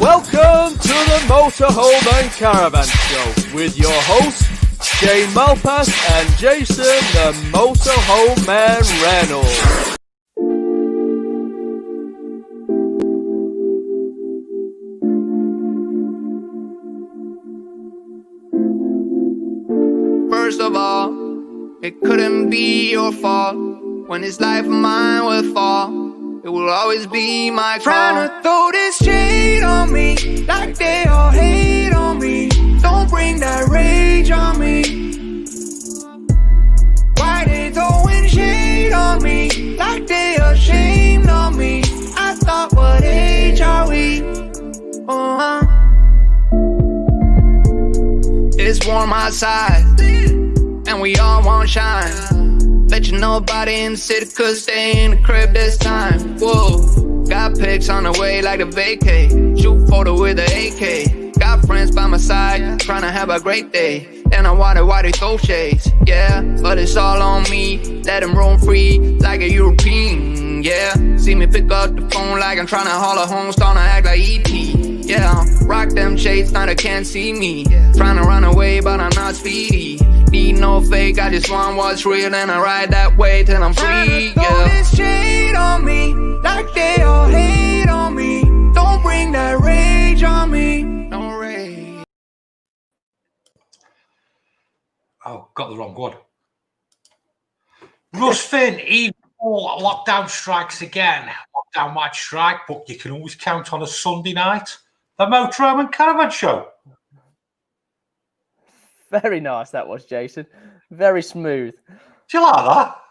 Welcome to the Motorhome and Caravan Show with your hosts, Jane Malpass and Jason the Motorhome Man Reynolds. First of all, it couldn't be your fault. When this life of mine will fall, it will always be my call. Trying to throw this shade on me, like they all hate on me. Don't bring that rage on me. Why they throwing shade on me, like they ashamed of me? I thought, what age are we? It's warm outside, and we all want shine. Bet you nobody in the city could stay in the crib this time. Whoa, got pics on the way like a vacay. Shoot photo with an AK. Got friends by my side, trying to have a great day. Then I wonder why they throw shades. Yeah, but it's all on me. Let them roam free like a European. Yeah, see me pick up the phone like I'm trying to haul a home, starting to act like E.T. Yeah, rock them shades, now they can't see me. Trying to run away, but I'm not speedy. Need no fake, I just want what's real, and I ride that way till I'm free. Yeah, this shade on me, like they all hate on me. Don't bring that rage on me. No rage. Oh, got the wrong one. Russ Finn, lockdown strikes again. Lockdown might strike, but you can always count on a Sunday night. The Motorhome and Caravan Show. Very nice that was, Jason. Very smooth. Do you like that?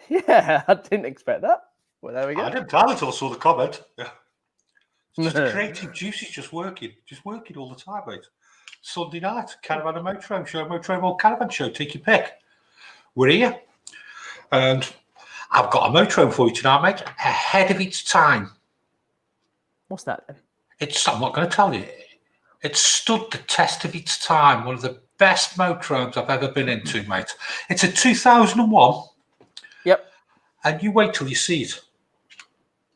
Yeah, I didn't expect that. Well, there we go. I didn't tell until I saw the comment. Yeah. It's just the creative juice is just working all the time, mate. Sunday night, Caravan and Motorhome Show, Motorhome and Caravan Show. Take your pick. We're here, and I've got a motorhome for you tonight, mate. Ahead of its time. What's that then? I'm not going to tell you. It stood the test of its time. One of the best motorhomes I've ever been into, mate. It's a 2001. Yep. And you wait till you see it.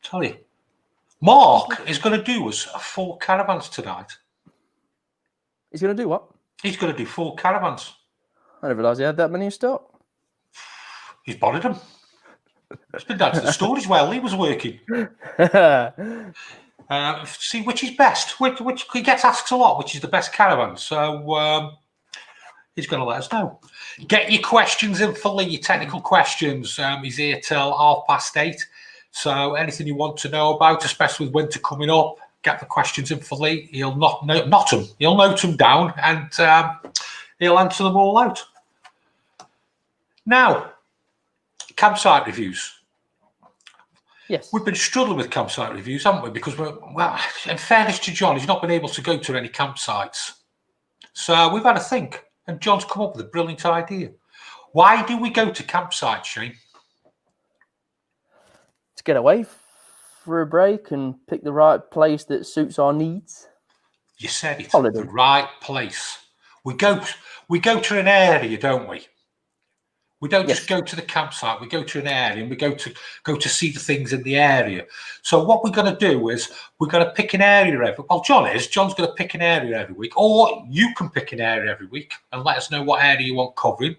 Tell you. Mark is going to do us 4 caravans tonight. He's going to do what? He's going to do 4 caravans. I didn't realise he had that many in stock. He's borrowed them. He's been down to the store as well. He was working. See which is best. Which he gets asked a lot, which is the best caravan. So he's going to let us know. Get your questions in for Lee, your technical questions. He's here till 8:30. So anything you want to know about, especially with winter coming up, get the questions in for Lee. He'll knot them. He'll note them down, and he'll answer them all out. Now, campsite reviews. Yes. We've been struggling with campsite reviews, haven't we? Because in fairness to John, he's not been able to go to any campsites. So we've had a think, and John's come up with a brilliant idea. Why do we go to campsites, Shane? To get away for a break and pick the right place that suits our needs. You said it. Holiday. The right place. We go to an area, don't we? We don't just go to the campsite. We go to an area, and we go to see the things in the area. So what we're going to do is we're going to pick an area every. Well, John's going to pick an area every week, or you can pick an area every week and let us know what area you want covering.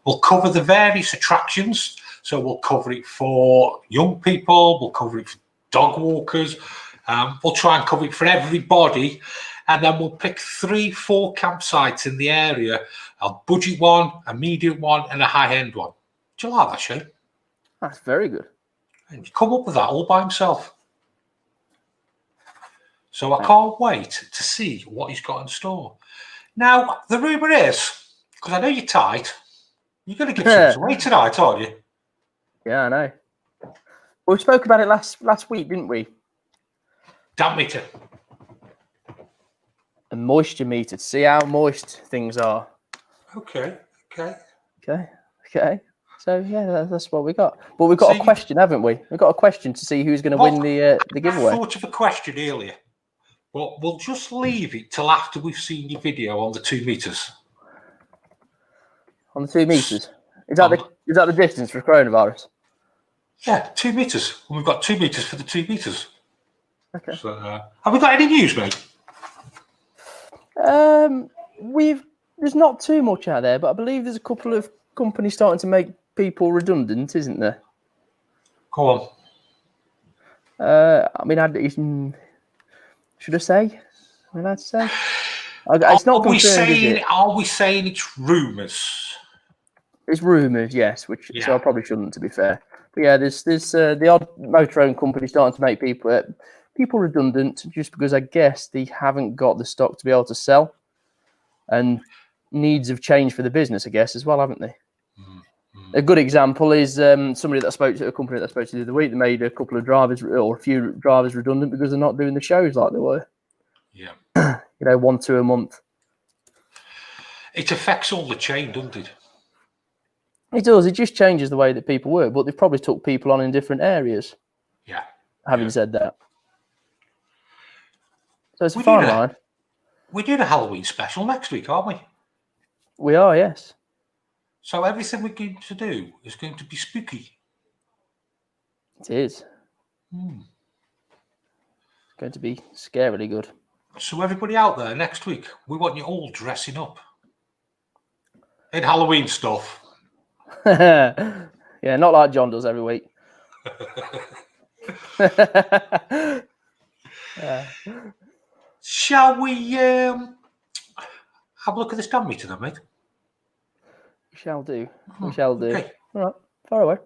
We'll cover the various attractions. So we'll cover it for young people. We'll cover it for dog walkers. We'll try and cover it for everybody. And then we'll pick 3-4 campsites in the area. A budget one, a medium one, and a high-end one. Do you like that, Shane? That's very good. And you come up with that all by himself. So I can't wait to see what he's got in store. Now, the rumour is, because I know you're tight, you're going to give some away tonight, aren't you? Yeah, I know. Well, we spoke about it last week, didn't we? Damp meter. A moisture meter to see how moist things are. Okay. So yeah, that's what we got. But we've got a question, haven't we? We've got a question to see who's going to win the giveaway. I thought of a question earlier, but we'll just leave it till after we've seen your video on the 2 meters. On the 2 meters, is that the distance for coronavirus? Yeah, 2 meters. We've got 2 meters for the 2 meters. Okay. So, have we got any news, mate? There's not too much out there, but I believe there's a couple of companies starting to make people redundant, isn't there? Go on. I mean, should I say? Am I allowed to say? It's not confirmed, is it? Are we saying it's rumours? It's rumours, yes. So I probably shouldn't, to be fair. But yeah, there's the odd motorhome company starting to make people redundant, just because I guess they haven't got the stock to be able to sell, and needs have changed for the business, I guess, as well, haven't they? A good example is somebody that I spoke to, a company that I spoke to the other week. They made a couple of drivers or a few drivers redundant because they're not doing the shows like they were. Yeah. 1-2 a month. It affects all the chain, doesn't it? It does. It just changes the way that people work, but they've probably took people on in different areas. Yeah. Having said that. So it's a fine line. We're doing a Halloween special next week, aren't we? We are, yes. So everything we're going to do is going to be spooky. It is. It's going to be scarily good. So everybody out there, next week, we want you all dressing up in Halloween stuff. Yeah, not like John does every week. Shall we have a look at this damn meter then, mate? We shall do. We shall do. Okay. All right, far away.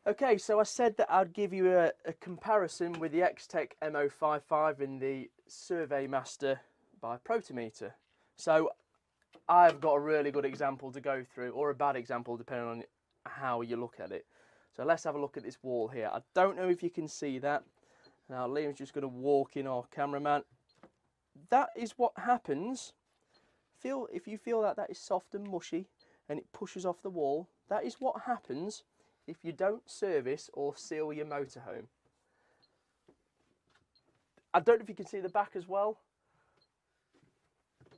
Okay, so I said that I'd give you a comparison with the Extech MO55 and the Surveymaster by Protimeter. So I've got a really good example to go through, or a bad example, depending on how you look at it. So let's have a look at this wall here. I don't know if you can see that. Now Liam's just going to walk in, our cameraman. That is what happens. If you feel that is soft and mushy and it pushes off the wall, that is what happens if you don't service or seal your motorhome. I don't know if you can see the back as well,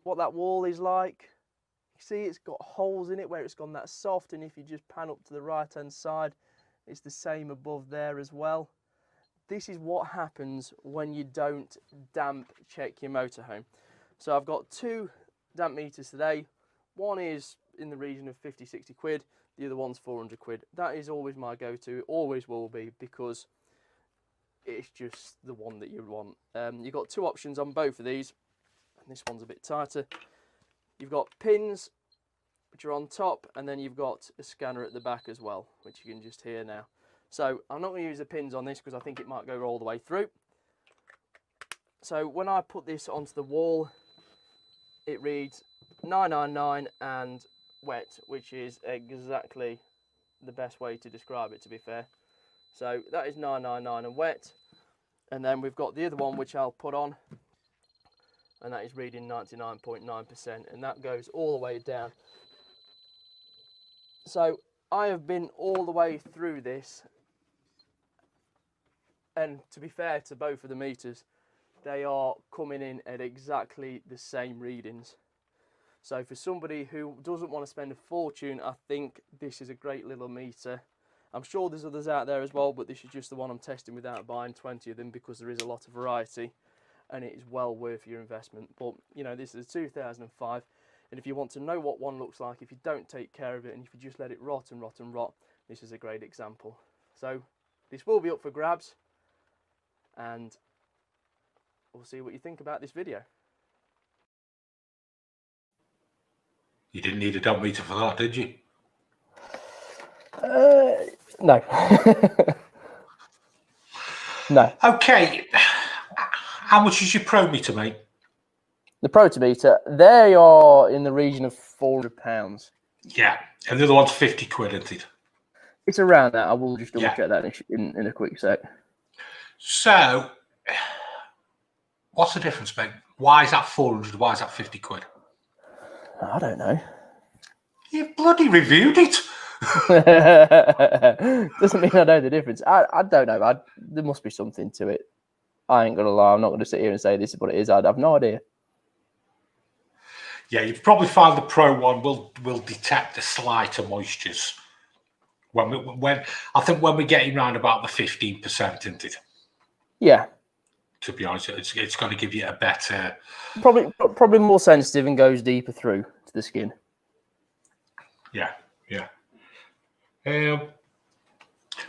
what that wall is like. You see it's got holes in it where it's gone that soft, and if you just pan up to the right hand side, it's the same above there as well. This is what happens when you don't damp check your motorhome. So I've got two damp meters today. One is in the region of 50-60 quid, the other one's 400 quid. That is always my go-to, always will be, because it's just the one that you want. You've got two options on both of these, and this one's a bit tighter. You've got pins which are on top, and then you've got a scanner at the back as well, which you can just hear now. So I'm not going to use the pins on this because I think it might go all the way through. So when I put this onto the wall, it reads 999 and wet, which is exactly the best way to describe it, to be fair. So that is 999 and wet, and then we've got the other one which I'll put on, and that is reading 99.9%, and that goes all the way down. So I have been all the way through this, and to be fair to both of the meters, they are coming in at exactly the same readings. So for somebody who doesn't want to spend a fortune, I think this is a great little meter. I'm sure there's others out there as well, but this is just the one I'm testing without buying 20 of them, because there is a lot of variety and it is well worth your investment. But you know, this is a 2005, and if you want to know what one looks like if you don't take care of it and if you just let it rot and rot and rot, this is a great example. So this will be up for grabs, and we'll see what you think about this video. You didn't need a damp meter for that, did you? No. No. Okay. How much is your Pro meter, mate? The Protimeter, they are in the region of £400. Yeah, and the other one's 50 quid, isn't it? It's around that. I will just double check that in a quick sec. So, what's the difference, mate? Why is that 400? Why is that 50 quid? I don't know. You bloody reviewed it. Doesn't mean I know the difference. I don't know. There must be something to it. I ain't gonna lie. I'm not gonna sit here and say this is what it is. I'd have no idea. Yeah, you've probably found the Pro one will detect the slighter moistures when I think when we're getting around about the 15%, isn't it? Yeah. To be honest, it's going to give you a better. Probably more sensitive and goes deeper through to the skin. Yeah. That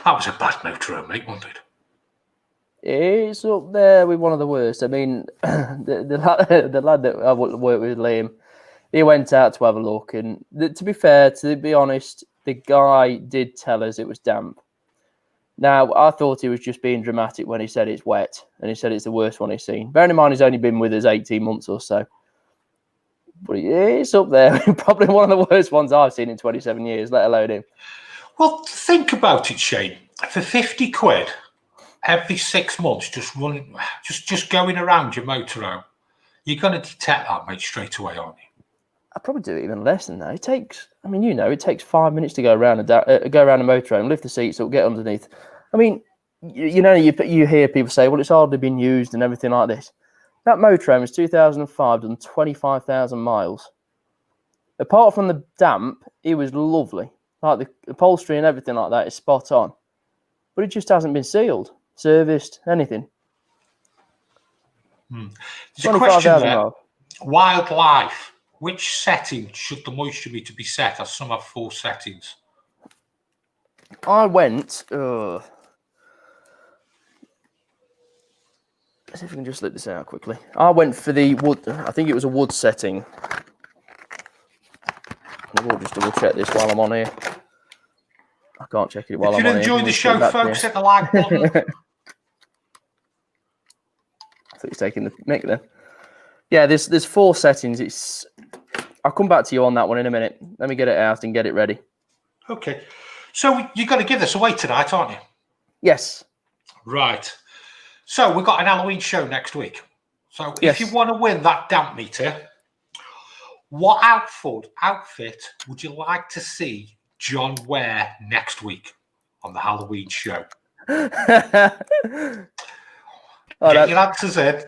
was a bad motorhome, mate, wasn't it? It's up there with one of the worst. I mean, the lad that I worked with, Liam, he went out to have a look, and to be honest, the guy did tell us it was damp. Now, I thought he was just being dramatic when he said it's wet, and he said it's the worst one he's seen. Bearing in mind he's only been with us 18 months or so. But it's up there. Probably one of the worst ones I've seen in 27 years, let alone him. Well, think about it, Shane. For 50 quid, every 6 months, just going around your motorhome, you're going to detect that, mate, straight away, aren't you? I'd probably do it even less than that. It takes 5 minutes to go around a motorhome, lift the seats up, get underneath. I mean, you hear people say, well, it's hardly been used and everything like this. That motorhome is 2005, done 25,000 miles. Apart from the damp, it was lovely. Like the upholstery and everything like that is spot on. But it just hasn't been sealed, serviced, anything. There's a question there. Wildlife. Which setting should the moisture meter be set? As some have 4 settings. I went. Let's see if we can just let this out quickly. I went for the wood. I think it was a wood setting. We'll just double check this while I'm on here. I can't check it while I'm on here. If you enjoyed the show, folks, hit the like button. I thought he's taking the mic then. Yeah, there's 4 settings. I'll come back to you on that one in a minute. Let me get it out and get it ready. Okay. So you're going to give this away tonight, aren't you? Yes. Right. So we've got an Halloween show next week. So if you want to win that damp meter, what outfit would you like to see John wear next week on the Halloween show? Get your answers in.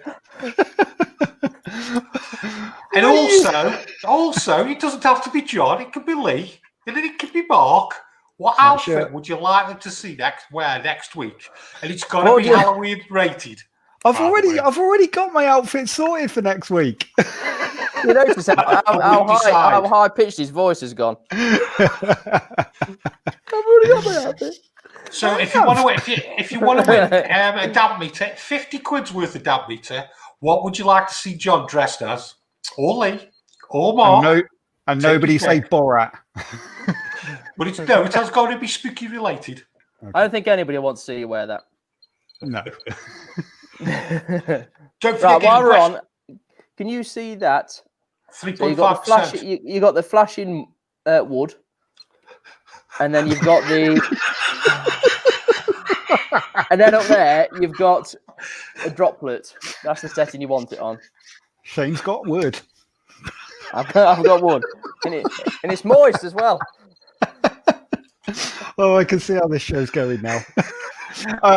And also, it doesn't have to be John. It could be Lee, and then it could be Mark. What outfit would you like them to see wear next week? And it's got to be Halloween rated. I've already got my outfit sorted for next week. You notice how high pitched his voice has gone. I've already got my outfit. So if you want to win a damp meter, 50 quid's worth of damp meter, what would you like to see John dressed as? Or Lee? Or Mark? And nobody say Borat. But it has got to be spooky related. Okay. I don't think anybody wants to see you wear that. No. Don't forget. Right, while we're on, can you see that? 3.5%. So you got the flashing wood, and then you've got the, and then up there you've got a droplet. That's the setting you want it on. Shane's got wood. I've got wood, and it's moist as well. Oh, I can see how this show's going now.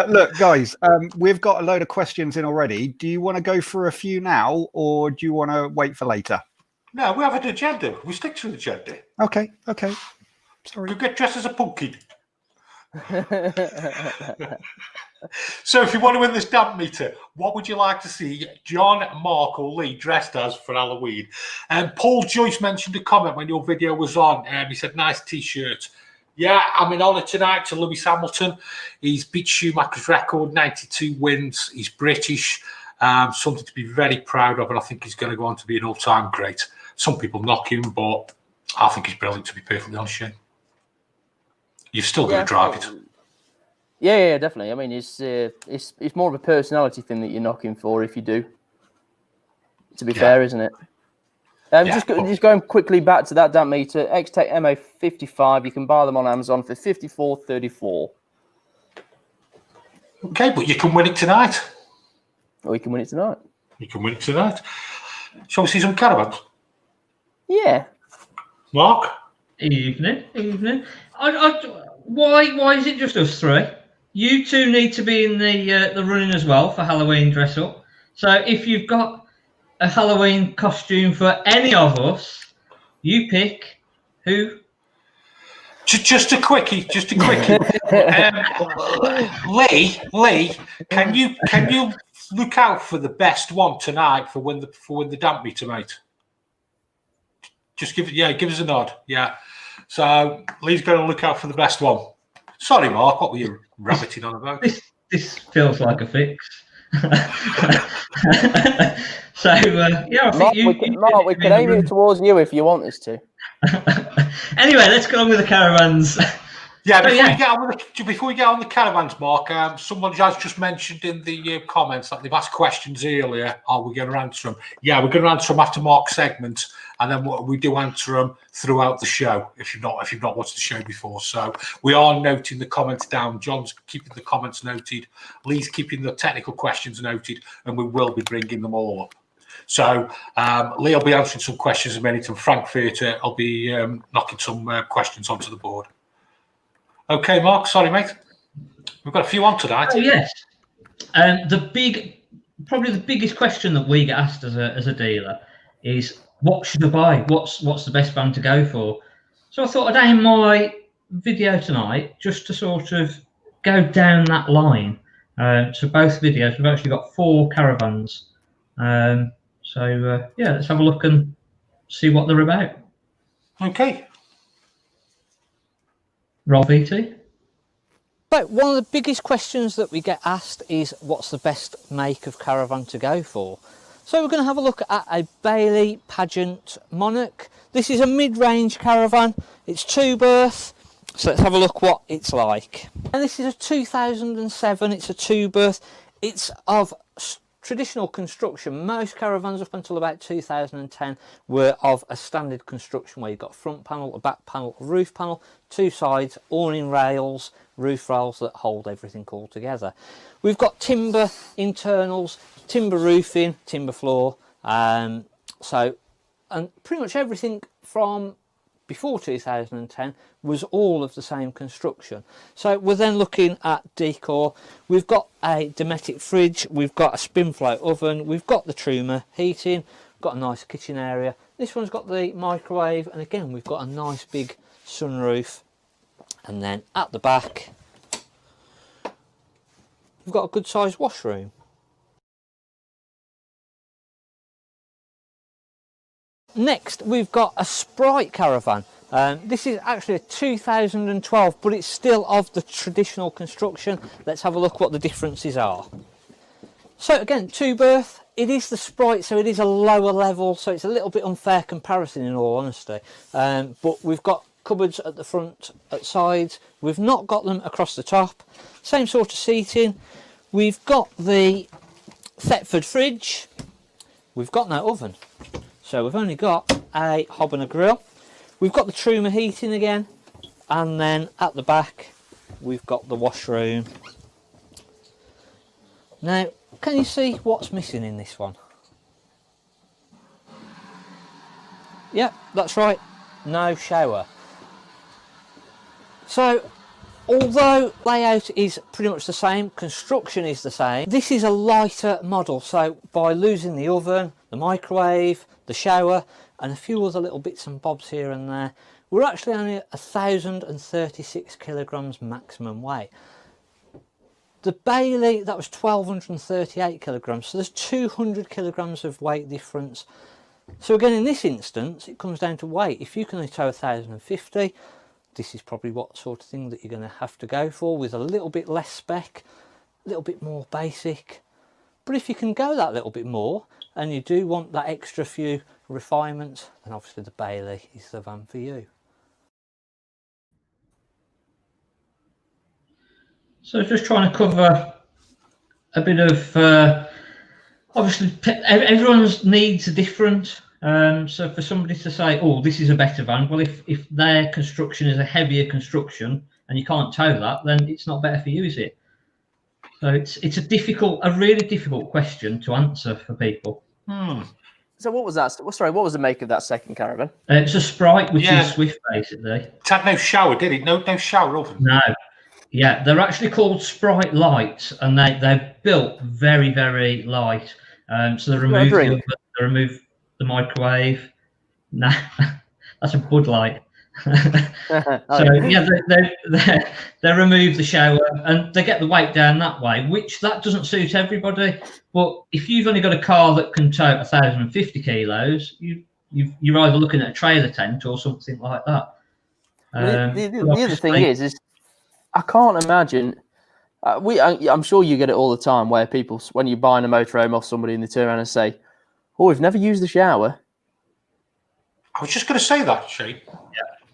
Look, guys, we've got a load of questions in already. Do you want to go through a few now, or do you want to wait for later? No, we have an agenda. We stick to the agenda. Okay. Sorry. You get dressed as a pumpkin. So if you want to win this damp meter, what would you like to see John, Mark or Lee dressed as for Halloween? And Paul Joyce mentioned a comment when your video was on. He said, nice T-shirt. Yeah, I'm in honour tonight to Lewis Hamilton. He's beat Schumacher's record, 92 wins. He's British. Something to be very proud of, and I think he's going to go on to be an all-time great. Some people knock him, but I think he's brilliant, to be perfectly honest, Shane. You've still got to drive it. Yeah, definitely. I mean, it's more of a personality thing that you're knocking for if you do. To be fair, isn't it? Just going quickly back to that damp meter, Extech MO55. You can buy them on Amazon for $54.34. Okay, but you can win it tonight. Or you can win it tonight. You can win it tonight. Shall we see some caravans? Yeah. Mark? Evening. Why is it just us three? You two need to be in the running as well for Halloween dress up. So if you've got a Halloween costume for any of us, you pick who. Just a quickie. Lee, can you look out for the best one tonight for win the damp meter, mate. Just give us a nod. Yeah. So Lee's going to look out for the best one. Sorry, Mark, what were you rabbiting on about? This feels like a fix. So yeah, I think Mark, we can aim it towards you if you want us to. Anyway, let's go on with the caravans. Yeah, before we get on the caravans, Mark, someone has just mentioned in the comments that they've asked questions earlier. Are we going to answer them? Yeah, we're going to answer them after Mark's segment, and then we do answer them throughout the show. If you've not watched the show before, so we are noting the comments down. John's keeping the comments noted. Lee's keeping the technical questions noted, and we will be bringing them all up. So Lee will be answering some questions in a minute, and Frank Theatre will be knocking some questions onto the board. Okay, Mark. Sorry, mate. We've got a few on tonight. Oh, yes. Probably the biggest question that we get asked as a dealer is, what should I buy? What's the best van to go for? So I thought I'd aim my video tonight just to sort of go down that line. So both videos, we've actually got 4 caravans. So let's have a look and see what they're about. Okay. Roll VT. So one of the biggest questions that we get asked is, what's the best make of caravan to go for? So we're going to have a look at a Bailey Pageant Monarch. This is a mid-range caravan. It's 2-berth. So let's have a look what it's like. And this is a 2007. It's a 2-berth. It's of traditional construction. Most caravans up until about 2010 were of a standard construction where you've got a front panel, a back panel, a roof panel, 2 sides, awning rails, roof rails that hold everything all together. We've got timber internals, timber roofing, timber floor, and pretty much everything from before 2010 was all of the same construction. So we're then looking at decor. We've got a Dometic fridge, we've got a spin float oven, we've got the Truma heating, got a nice kitchen area. This one's got the microwave, and again we've got a nice big sunroof. And then at the back we've got a good sized washroom. Next we've got a Sprite caravan. This is actually a 2012, but it's still of the traditional construction. Let's have a look what the differences are. So again, 2-berth. It is the Sprite, so it is a lower level, so it's a little bit unfair comparison in all honesty. But we've got cupboards at the front, at sides. We've not got them across the top. Same sort of seating. We've got the Thetford fridge. We've got no oven, so we've only got a hob and a grill. We've got the Truma heating again, and then at the back we've got the washroom. Now, can you see what's missing in this one? Yep, that's right, no shower. So, although layout is pretty much the same, construction is the same, this is a lighter model, so by losing the oven, the microwave, the shower, and a few other little bits and bobs here and there, we're actually only 1,036 kilograms maximum weight. The Bailey, that was 1,238 kilograms, so there's 200 kilograms of weight difference. So again, in this instance, it comes down to weight. If you can only tow 1,050, this is probably what sort of thing that you're going to have to go for, with a little bit less spec, a little bit more basic. But if you can go that little bit more, and you do want that extra few refinements, then obviously the Bailey is the van for you. So just trying to cover a bit of, obviously everyone's needs are different. So for somebody to say, oh, this is a better van, well, if their construction is a heavier construction and you can't tow that, then it's not better for you, is it? So it's a really difficult question to answer for people. So what was that? Sorry, what was the make of that second caravan? It's a Sprite, which is Swift, basically. It had no shower, did it? No shower oven. No. Yeah, they're actually called Sprite Lights, and they're built very, very light. So they remove the oven, they remove the microwave. No, that's a Bud Light. So yeah, they remove the shower and they get the weight down that way, which that doesn't suit everybody. But if you've only got a car that can tow 1,050 kilos, you're either looking at a trailer tent or something like that. The other thing is I can't imagine. I'm sure you get it all the time where people, when you're buying a motorhome off somebody and they turn around and say, "Oh, we've never used the shower." I was just going to say that, Shane.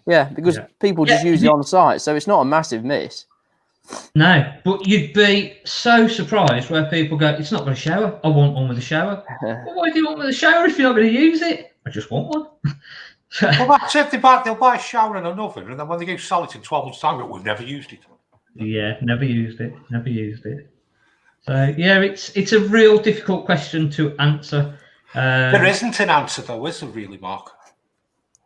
Yeah, because people just use it on site, so it's not a massive miss. No, but you'd be so surprised where people go, "It's not got a shower. I want one with a shower." Well, why do you want with a shower if you're not going to use it? I just want one. Well, that's it. They'll buy a shower and an oven, and then when they go sell it in 12 months' time, we've never used it. Yeah, never used it. Never used it. So yeah, it's a real difficult question to answer. There isn't an answer though, is there really, Mark?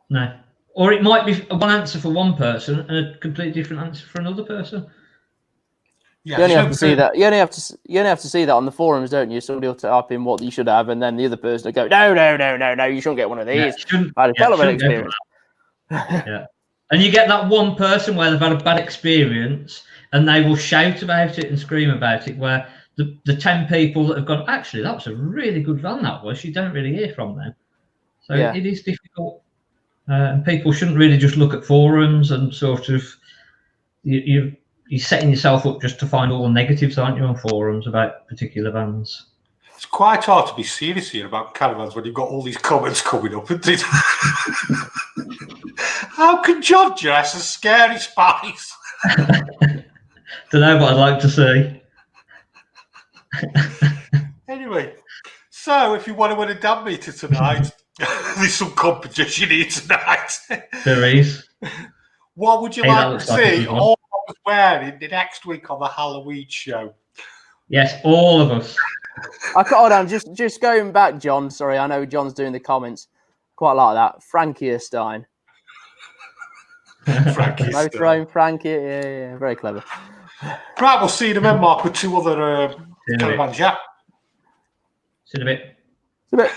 No. Or it might be one answer for one person and a completely different answer for another person. Yeah, you only have to see that. You only have to see that on the forums, don't you? Somebody will type in what you should have, and then the other person will go, "No, you shouldn't get one of these." I had a hell of an experience. Yeah, and you get that one person where they've had a bad experience, and they will shout about it and scream about it. Where the 10 people that have gone, actually, that was a really good van. That was. You don't really hear from them, so it is difficult. And people shouldn't really just look at forums and sort of you're setting yourself up just to find all the negatives, aren't you, on forums about particular vans? It's quite hard to be serious here about caravans when you've got all these comments coming up, isn't it? How can John dress as Scary Spice? Don't know what I'd like to see. Anyway, so if you want to win a damn meter tonight, there's some competition here tonight. There is. What would you like to see all of us wearing the next week on the Halloween show? Yes, all of us. Hold on, just going back, John. Sorry, I know John's doing the comments. Quite like that. Frankie-Stein. Motorhome, Frankie. Yeah, very clever. Right, we'll see you in a minute, Mark, with 2 other caravans, yeah? See you in a bit. See you in a bit.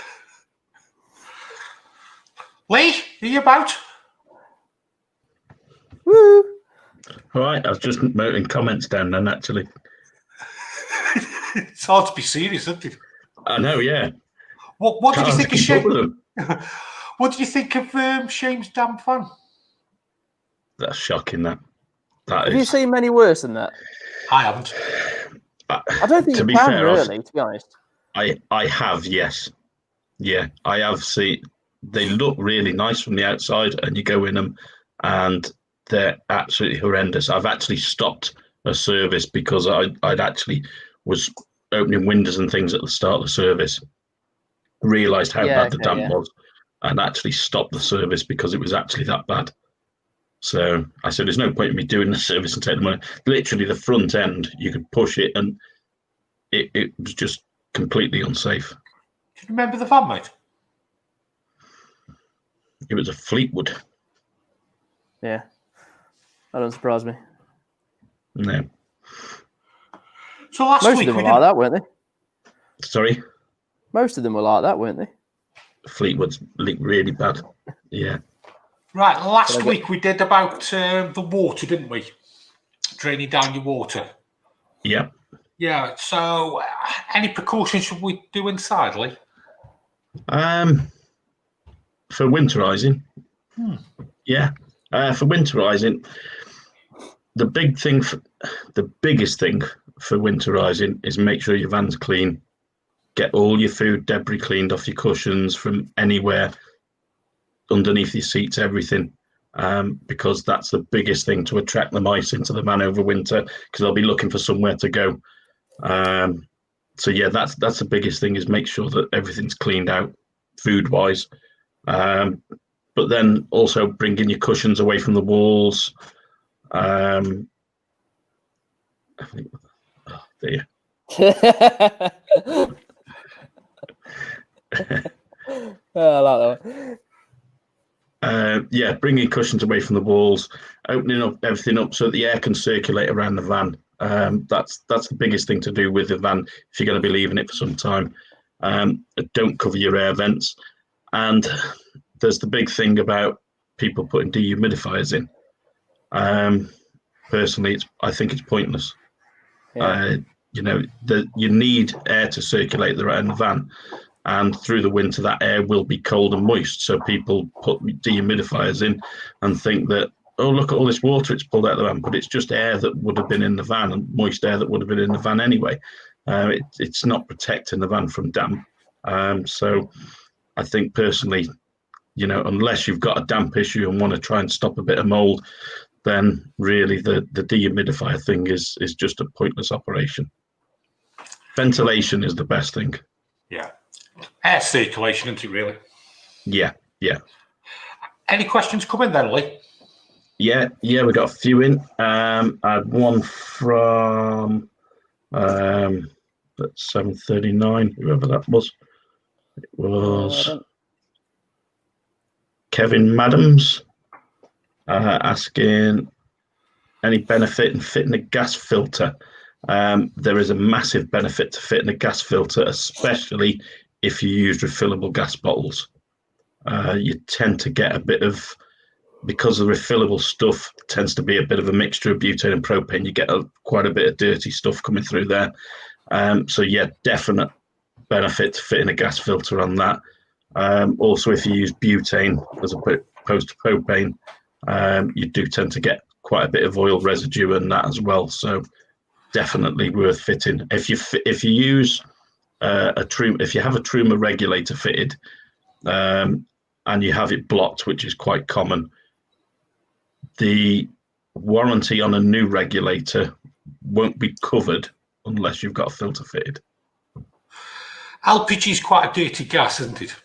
Lee, are you about? Woo! All right, I was just noting comments down then, actually. It's hard to be serious, isn't it? I know, yeah. What did you think of Shane? What did you think of Shane's damn fan? That's shocking, that Have you seen many worse than that? I haven't. I don't think you can, really, to be honest. I have, yes. Yeah, I have seen. They look really nice from the outside, and you go in them, and they're absolutely horrendous. I've actually stopped a service because I'd actually was opening windows and things at the start of the service, realised how bad the damp was, and actually stopped the service because it was actually that bad. So I said, there's no point in me doing the service and taking the money. Literally, the front end, you could push it, and it was just completely unsafe. Do you remember the van, mate? It was a Fleetwood. Yeah. That doesn't surprise me. No. So last Most week of them were like that, weren't they? Sorry? Most of them were like that, weren't they? Fleetwood's really bad. Yeah. Right, last week we did about the water, didn't we? Draining down your water. Yeah. Yeah, so any precautions should we do inside, Lee? For winterizing, yeah. For winterizing, the biggest thing for winterizing is make sure your van's clean. Get all your food debris cleaned off your cushions from anywhere, underneath your seats, everything, because that's the biggest thing to attract the mice into the van over winter, because they'll be looking for somewhere to go. So yeah, that's the biggest thing, is make sure that everything's cleaned out food-wise. But then also bringing your cushions away from the walls. I think, there. I like that one. Yeah, bringing cushions away from the walls, opening up everything up so that the air can circulate around the van. That's the biggest thing to do with the van if you're going to be leaving it for some time. Don't cover your air vents. And there's the big thing about people putting dehumidifiers in. Personally, I think it's pointless. Yeah. You know, you need air to circulate around the van, and through the winter that air will be cold and moist. So people put dehumidifiers in and think that, oh, look at all this water it's pulled out of the van, but it's just air that would have been in the van, and moist air that would have been in the van anyway. It's not protecting the van from damp. So I think personally, you know, unless you've got a damp issue and want to try and stop a bit of mold, then really the dehumidifier thing is just a pointless operation. Ventilation is the best thing. Yeah. Air circulation, isn't it, really? Yeah. Any questions coming then, Lee? Yeah, we got a few in. I had one from at 7:39, whoever that was. It was Kevin Madams asking any benefit in fitting a gas filter. There is a massive benefit to fitting a gas filter, especially if you use refillable gas bottles. You tend to get a bit of, because the refillable stuff tends to be a bit of a mixture of butane and propane, you get quite a bit of dirty stuff coming through there. So yeah, definite benefit to fitting a gas filter on that. Also, if you use butane as opposed to propane, you do tend to get quite a bit of oil residue in that as well. So definitely worth fitting. If you use if you have a Truma regulator fitted, and you have it blocked, which is quite common, the warranty on a new regulator won't be covered unless you've got a filter fitted. LPG is quite a dirty gas, isn't it?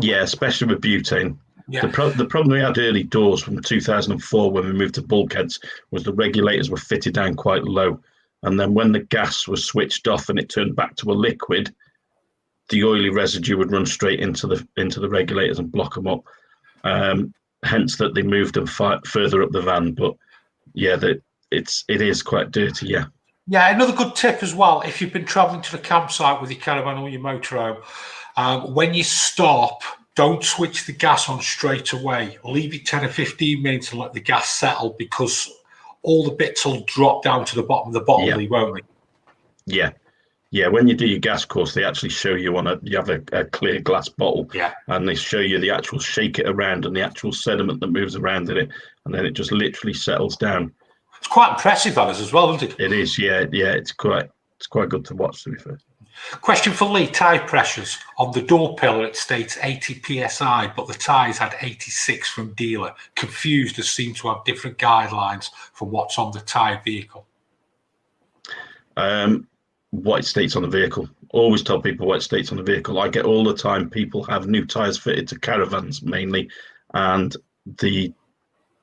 Yeah, especially with butane. Yeah. The problem we had early doors from 2004 when we moved to bulkheads was the regulators were fitted down quite low. And then when the gas was switched off and it turned back to a liquid, the oily residue would run straight into the regulators and block them up. Hence that they moved them further up the van. But yeah, it is quite dirty. Yeah. Yeah, another good tip as well, if you've been travelling to the campsite with your caravan or your motorhome, when you stop, don't switch the gas on straight away. Leave it 10 or 15 minutes and let the gas settle, because all the bits will drop down to the bottom of the bottle, won't they? Yeah. When you do your gas course, they actually show you you have a clear glass bottle, and they show you the actual shake it around and the actual sediment that moves around in it, and then it just literally settles down. It's quite impressive on us as well, isn't it? It is, yeah. It's quite good to watch, to be fair. Question for Lee: tyre pressures. On the door pillar it states 80 psi, but the tyres had 86 from dealer. Confused, as seem to have different guidelines from what's on the tyre vehicle. What it states on the vehicle. Always tell people what it states on the vehicle. I get all the time people have new tyres fitted to Caravans mainly, and the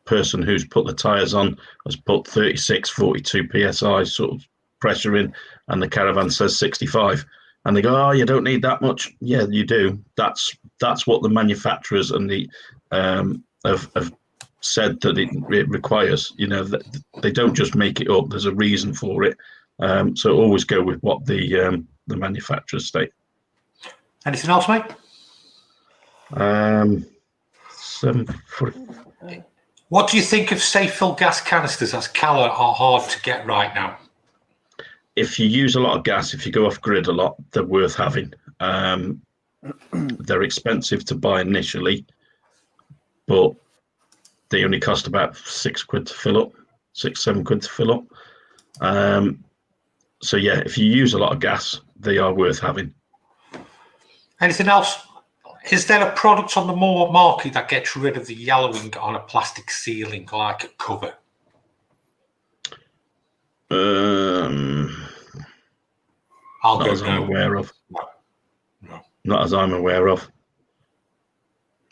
person who's put the tyres on has put 36, 42 psi sort of pressure in, and the Caravan says 65, and they go, oh, you don't need that much. Yeah, you do. That's what the manufacturers and the have said that it requires. You know, that they don't just make it up. There's a reason for it. So always go with what the manufacturers state. Anything else, mate? 740. What do you think of safe fill gas canisters, as Cala are hard to get right now? If you use a lot of gas, if you go off grid a lot, they're worth having. They're expensive to buy initially, but they only cost about £6 to fill up, £7 to fill up. So yeah, if you use a lot of gas, they are worth having. Anything else? Is there a product on the market that gets rid of the yellowing on a plastic ceiling, like a cover? Not as I'm aware of. No. Not as I'm aware of.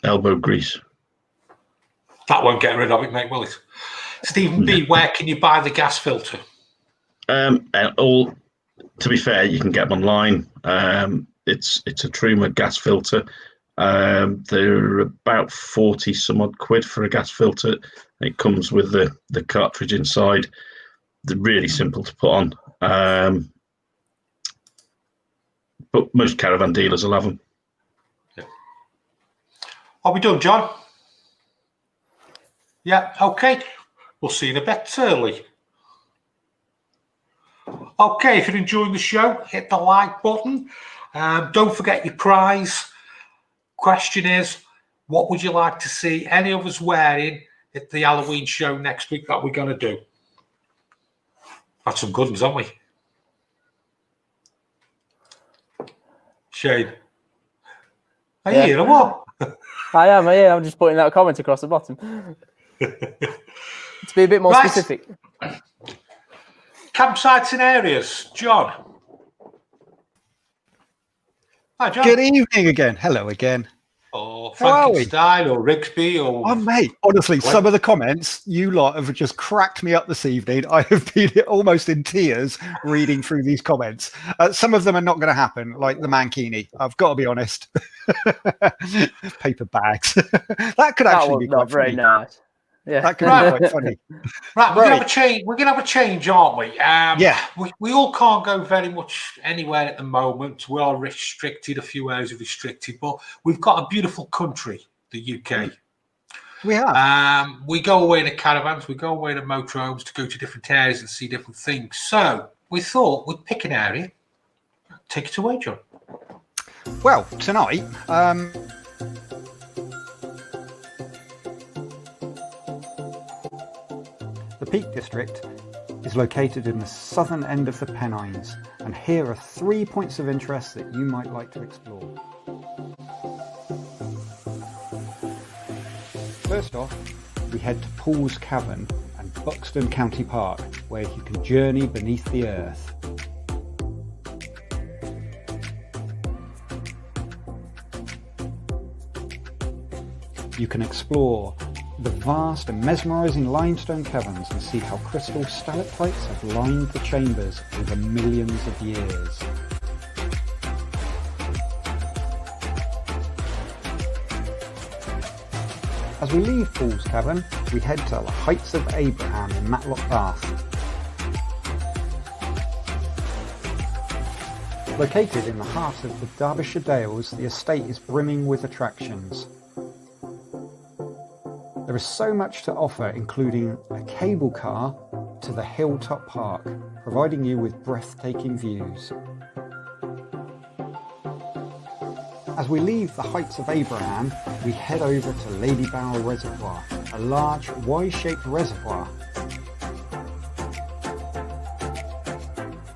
Elbow grease. That won't get rid of it, mate, will it? Stephen B, where can you buy the gas filter? To be fair, you can get them online. It's a Truma gas filter. They're about 40 some odd quid for a gas filter. It comes with the cartridge inside. They're really simple to put on. But most caravan dealers will have them. Yeah. Are we done, John? Yeah, okay. We'll see you in a bit early. Okay, if you're enjoying the show, hit the like button. Don't forget your prize. Question is, what would you like to see any of us wearing at the Halloween show next week that we're going to do? That's some good ones, haven't we? Shane. Are you here or what? I am, yeah. I'm just putting that comment across the bottom. To be a bit more specific. Campsites and areas. John. Hi, John. Good evening again. Hello again. Or Frankenstein or Rigsby or... Oh, mate, honestly, some of the comments you lot have just cracked me up this evening. I have been almost in tears reading through these comments. Some of them are not going to happen, like the Mankini. I've got to be honest. Paper bags. That could actually be quite very funny. nice. Yeah, that could be quite funny. Right, we're gonna have a change. We're gonna have a change, aren't we? Yeah. We all can't go very much anywhere at the moment. We are restricted. A few areas are restricted, but we've got a beautiful country, the UK. We have. We go away to caravans. We go away to motorhomes to go to different areas and see different things. So we thought we'd pick an area. Take it away, John. Well, tonight. The Peak District is located in the southern end of the Pennines, and here are 3 points of interest that you might like to explore. First off, we head to Paul's Cavern and Buxton County Park, where you can journey beneath the earth. You can explore the vast and mesmerising limestone caverns and see how crystal stalactites have lined the chambers over millions of years. As we leave Paul's Cavern, we head to the Heights of Abraham in Matlock Bath. Located in the heart of the Derbyshire Dales, the estate is brimming with attractions. There is so much to offer, including a cable car to the Hilltop Park, providing you with breathtaking views. As we leave the Heights of Abraham, we head over to Lady Bower Reservoir, a large Y-shaped reservoir.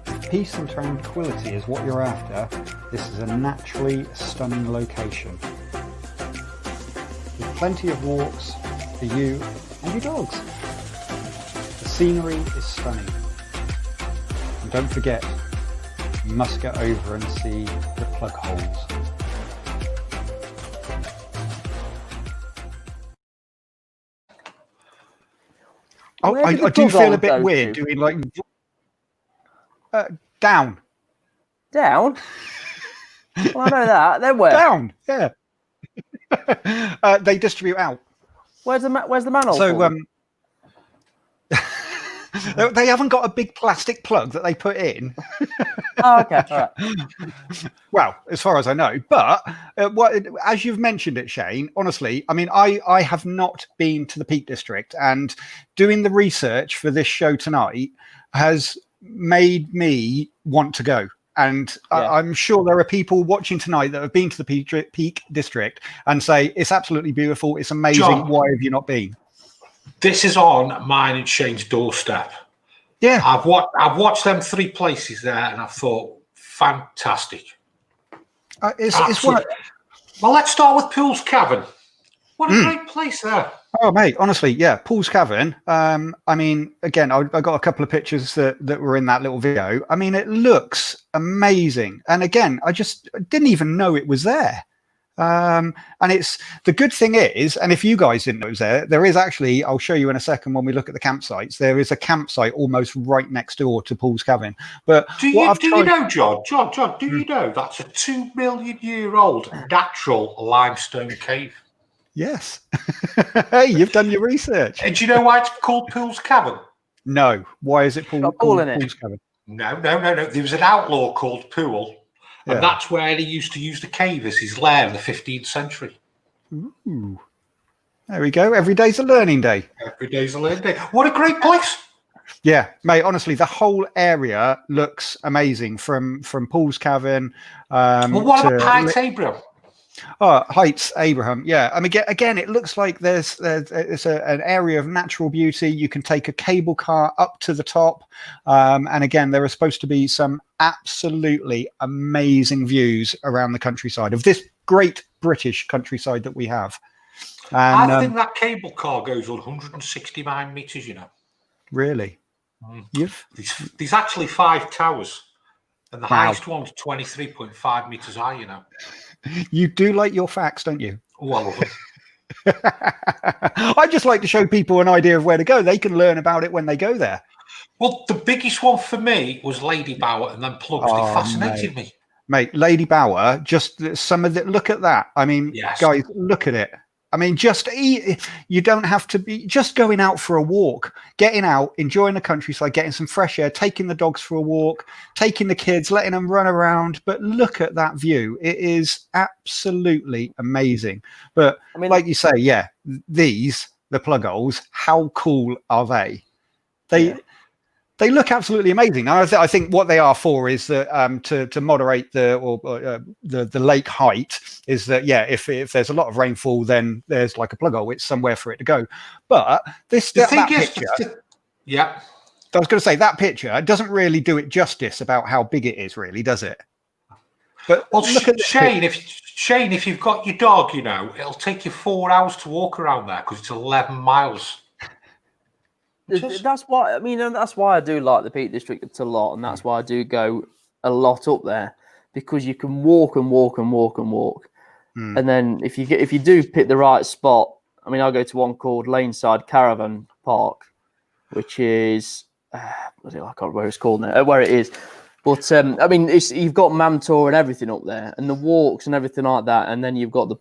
If peace and tranquility is what you're after, this is a naturally stunning location. With plenty of walks for you and your dogs. The scenery is stunning. And don't forget, you must get over and see the plug holes. Oh, I do feel a bit weird doing like down. Down? Well, I know that. Then where? Down, yeah. They distribute out. Where's the manhole? So they haven't got a big plastic plug that they put in. Oh, okay. All right. Well, as far as I know, but as you've mentioned it, Shane, honestly, I mean, I have not been to the Peak District, and doing the research for this show tonight has made me want to go. And I'm sure there are people watching tonight that have been to the Peak District and say, it's absolutely beautiful, it's amazing, John, why have you not been? This is on mine and Shane's doorstep. Yeah. I've watched them 3 places there and I've thought, fantastic. It's one. Well, let's start with Paul's Cavern. What a great place there. Oh, mate, honestly, yeah, Paul's Cavern. I mean, again, I got a couple of pictures that were in that little video. I mean, it looks amazing. And again, I just didn't even know it was there. And it's the good thing is, and if you guys didn't know it was there is actually, I'll show you in a second when we look at the campsites, there is a campsite almost right next door to Paul's Cavern. But do you know, John, do you know that's a 2 million year old natural limestone cave? Yes. Hey, you've done your research. And do you know why it's called Paul's Cavern? No. Why is it called Paul's Cavern? No. There was an outlaw called Poole, and that's where he used to use the cave as his lair in the 15th century. Ooh. There we go. Every day's a learning day. Every day's a learning day. What a great place. Yeah, mate, honestly, the whole area looks amazing from Paul's Caravan. Well, what about Heights Abraham? Oh, Heights Abraham. Yeah, I mean, again, it looks like it's an area of natural beauty. You can take a cable car up to the top. And again, there are supposed to be some absolutely amazing views around the countryside of this great British countryside that we have. And, I think that cable car goes 169 metres, you know. Really? There's actually 5 towers, and the Wow. highest one's 23.5 metres high, you know. You do like your facts, don't you? Oh, I love them. I just like to show people an idea of where to go. They can learn about it when they go there. Well, the biggest one for me was Lady Bower and then Plugs. They fascinated me. Mate, Lady Bower, just some of the, look at that. I mean, Yes. guys, look at it. I mean, you don't have to be just going out for a walk, getting out, enjoying the countryside, getting some fresh air, taking the dogs for a walk, taking the kids, letting them run around. But look at that view. It is absolutely amazing. But I mean, like you say, yeah, the plug holes, how cool are they? They look absolutely amazing. Now, I think what they are for is that to moderate the lake height. Is that if there's a lot of rainfall, then there's like a plug hole. It's somewhere for it to go. But that picture, yeah, I was going to say that picture doesn't really do it justice about how big it is, really, does it? But well, look at Shane. If you've got your dog, you know, it'll take you 4 hours to walk around there because it's 11 miles. That's why, I mean, and that's why I do like the Peak District a lot, and that's why I do go a lot up there, because you can walk and walk and walk and walk. And then if you do pick the right spot, I mean, I go to one called Laneside Caravan Park, which is I can't remember where it's called now, where it is. But I mean, you've got Mamtor and everything up there, and the walks and everything like that, and then you've got the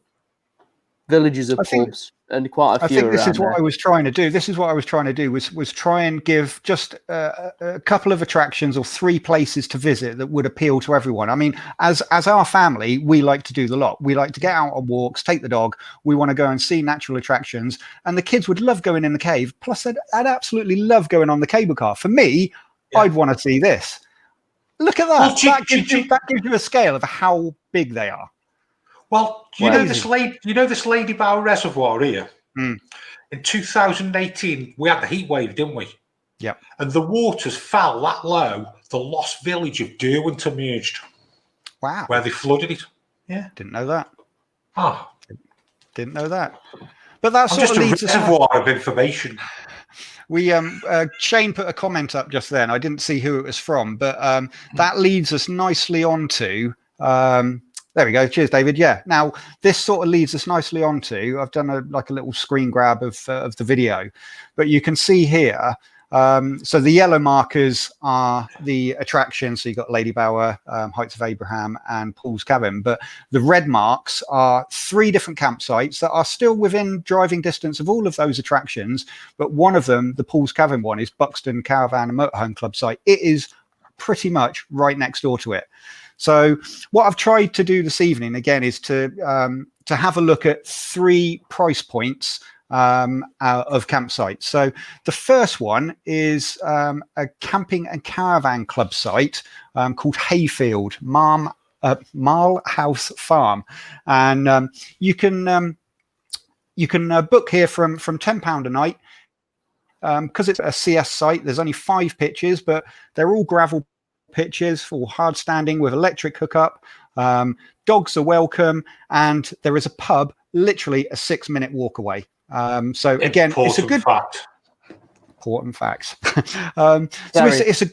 villages of pubs. And quite a few. I think this is what I was trying to do. This is what I was trying to do was try and give just a couple of attractions or 3 places to visit that would appeal to everyone. I mean, as our family, we like to do the lot. We like to get out on walks, take the dog. We want to go and see natural attractions, and the kids would love going in the cave. Plus, I'd absolutely love going on the cable car. For me, I'd want to see this. Look at that. Well, that gives you a scale of how big they are. Well, you know this Lady Bower Reservoir here? In 2018, we had the heat wave, didn't we? Yeah. And the waters fell that low, the lost village of Derwent emerged. Wow. Where they flooded it. Yeah. Didn't know that. Oh. Didn't know that. But that's just a reservoir of information. We Shane put a comment up just then. I didn't see who it was from, but that leads us nicely on to there we go. Cheers, David. Yeah. Now this sort of leads us nicely onto. I've done a little screen grab of the video, but you can see here. So the yellow markers are the attractions. So you've got Lady Bower, Heights of Abraham, and Paul's Caravan. But the red marks are 3 different campsites that are still within driving distance of all of those attractions. But one of them, the Paul's Caravan one, is Buxton Caravan and Motorhome Club site. It is pretty much right next door to it. So what I've tried to do this evening again is to have a look at 3 price points of campsites. So the first one is a camping and caravan club site called Hayfield Malpass Farm, and you can book here from £10 a night. Because it's a CS site, there's only 5 pitches, but they're all gravel pitches for hard standing with electric hookup. Dogs are welcome, and there is a pub literally a 6-minute walk away. So again, it's a good fact. Important facts. So it's a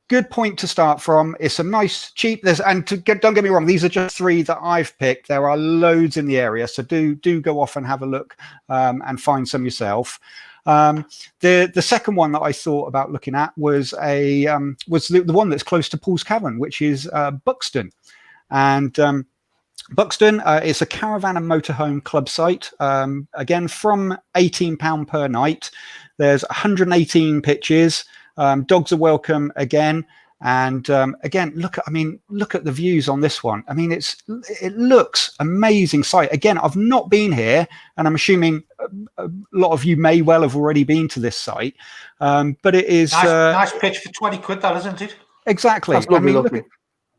good point to start from. It's a nice, cheap. Don't get me wrong, these are just 3 that I've picked. There are loads in the area, so do go off and have a look and find some yourself. The second one that I thought about looking at was the one that's close to Paul's Caravan, which is Buxton, and Buxton is a caravan and motorhome club site. Again, from £18 per night. There's 118 pitches. Dogs are welcome again. And again, look at the views on this one. I mean, it looks amazing site. Again, I've not been here, and I'm assuming a lot of you may well have already been to this site, but it is nice pitch for 20 quid, that isn't it? Exactly. That's lovely look looking.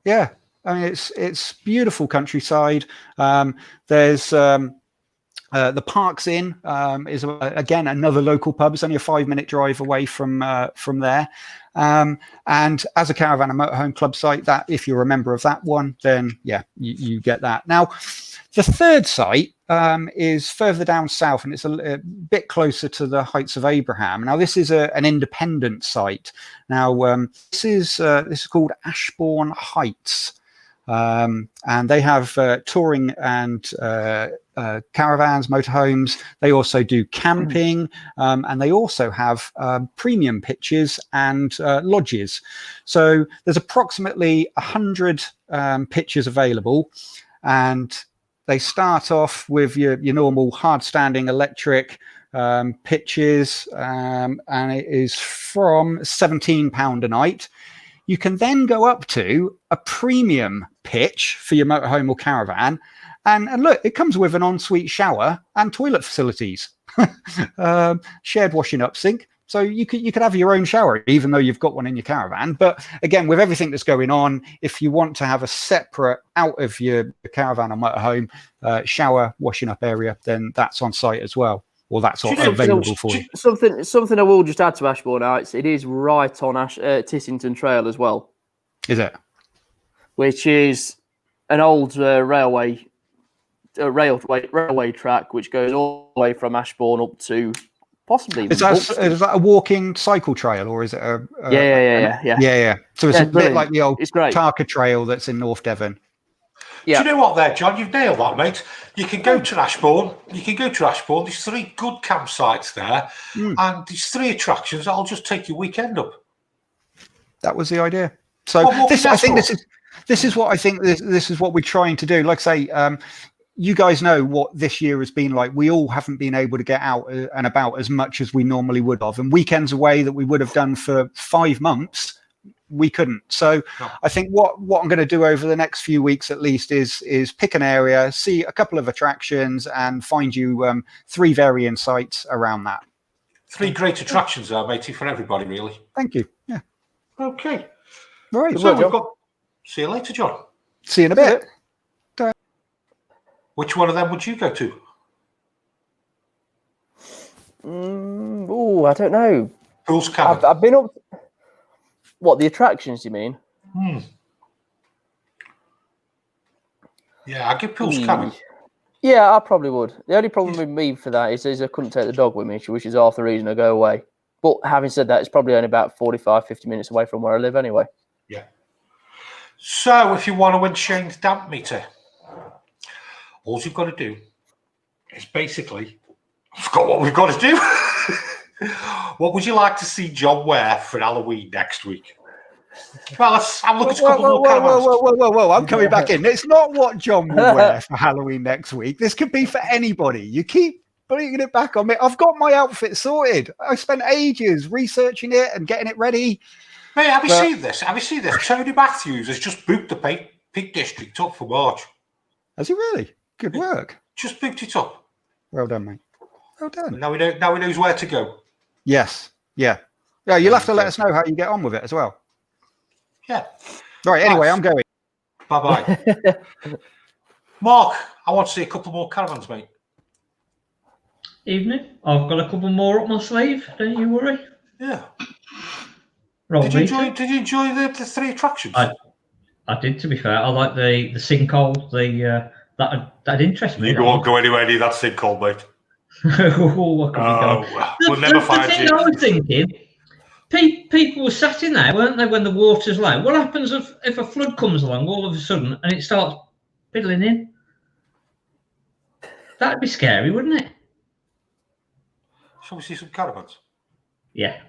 yeah, I mean it's beautiful countryside. There's the Parks Inn is again another local pub. It's only a 5-minute drive away from there. And as a caravan and motorhome club site, that if you're a member of that one, then yeah, you get that. Now, the third site is further down south, and it's a bit closer to the Heights of Abraham. Now, this is an independent site. Now, this is called Ashbourne Heights. And they have touring and caravans, motorhomes. They also do camping, and they also have premium pitches and lodges. So there's approximately 100 pitches available, and they start off with your normal hard-standing electric pitches, and it is from £17 a night. You can then go up to a premium pitch for your motorhome or caravan. And look, it comes with an ensuite shower and toilet facilities, shared washing up sink. So you could have your own shower, even though you've got one in your caravan. But again, with everything that's going on, if you want to have a separate out of your caravan or motorhome shower washing up area, then that's on site as well. Or that's available for you. Something I will just add to Ashbourne Heights. It is right on Tissington Trail as well. Is it? Which is an old railway track, which goes all the way from Ashbourne up to possibly. Is that a walking cycle trail, or is it a? Yeah. So it's a bit like the old Tarka Trail that's in North Devon. Yeah. Do you know what there, John? You've nailed that, mate. You can go to Ashbourne. There's 3 good campsites there, and these 3 attractions that'll just take your weekend up. That was the idea. So this is what I think. This is what we're trying to do. Like I say, you guys know what this year has been like. We all haven't been able to get out and about as much as we normally would have, and weekends away that we would have done for 5 months. We couldn't. So I think what I'm going to do over the next few weeks at least is pick an area, see a couple of attractions, and find you 3 varying sites around that. 3 great attractions there, matey, for everybody, really. Thank you. Yeah. Okay. All right. So we've got. See you later, John. See you in a bit. Which one of them would you go to? I don't know. Pools Cabin. I've been up. What, the attractions, you mean? Yeah, I'd give Pools Cabin. Yeah, I probably would. The only problem with me for that is I couldn't take the dog with me, which is half the reason I go away. But having said that, it's probably only about 45, 50 minutes away from where I live anyway. Yeah. So if you want to win Shane's damp meter, all you've got to do is basically, I forgot what we've got to do. What would you like to see John wear for Halloween next week? Well, let's have a look at a couple more caravans. Whoa, I'm coming back in. It's not what John will wear for Halloween next week. This could be for anybody. You keep bringing it back on me. I've got my outfit sorted. I spent ages researching it and getting it ready. Hey, have you seen this? Tony Matthews has just booked the Peak District up for March. Has he really? Good work. Just booked it up. Well done, mate. Well done. Now he knows where to go. Yes. Yeah. Yeah, you'll have to let us know how you get on with it as well. Yeah. Right, anyway, I'm going. Bye-bye. Mark, I want to see a couple more caravans, mate. Evening. I've got a couple more up my sleeve. Don't you worry. Yeah. Did you enjoy the 3 attractions? I did, to be fair. I like the sinkhole. That interests me. You won't go anywhere near that sinkhole, mate. We'll never find you. I was thinking, people were sat in there, weren't they, when the water's low? What happens if a flood comes along all of a sudden and it starts piddling in? That'd be scary, wouldn't it? Shall we see some caravans? Yeah.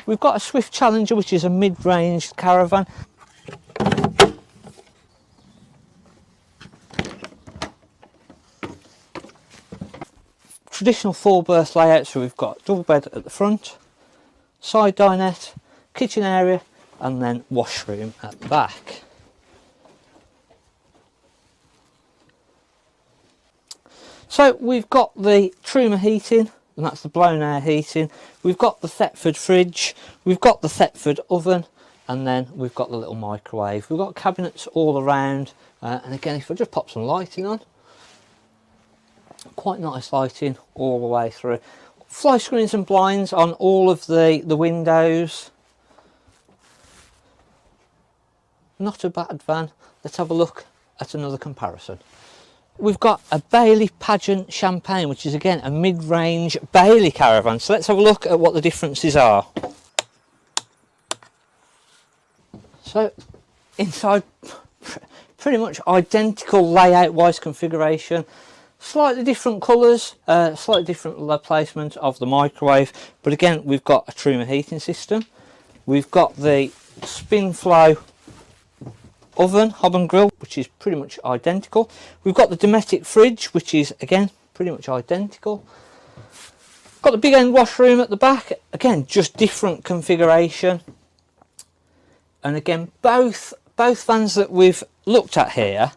We've got a Swift Challenger, which is a mid-range caravan. Traditional 4-berth layout, so we've got double bed at the front, side dinette, kitchen area, and then washroom at the back. So we've got the Truma heating, and that's the blown air heating. We've got the Thetford fridge, we've got the Thetford oven, and then we've got the little microwave. We've got cabinets all around, and again, if I just pop some lighting on, quite nice lighting all the way through. Fly screens and blinds on all of the windows. Not a bad van. Let's have a look at another comparison. We've got a Bailey Pageant Champagne, which is again a mid-range Bailey caravan. So let's have a look at what the differences are. So inside, pretty much identical layout wise configuration, slightly different colours, slightly different placement of the microwave, but again we've got a Truma heating system, we've got the spin flow oven, hob and grill, which is pretty much identical, we've got the Dometic fridge, which is again pretty much identical, got the big end washroom at the back, again just different configuration. And again, both vans that we've looked at here,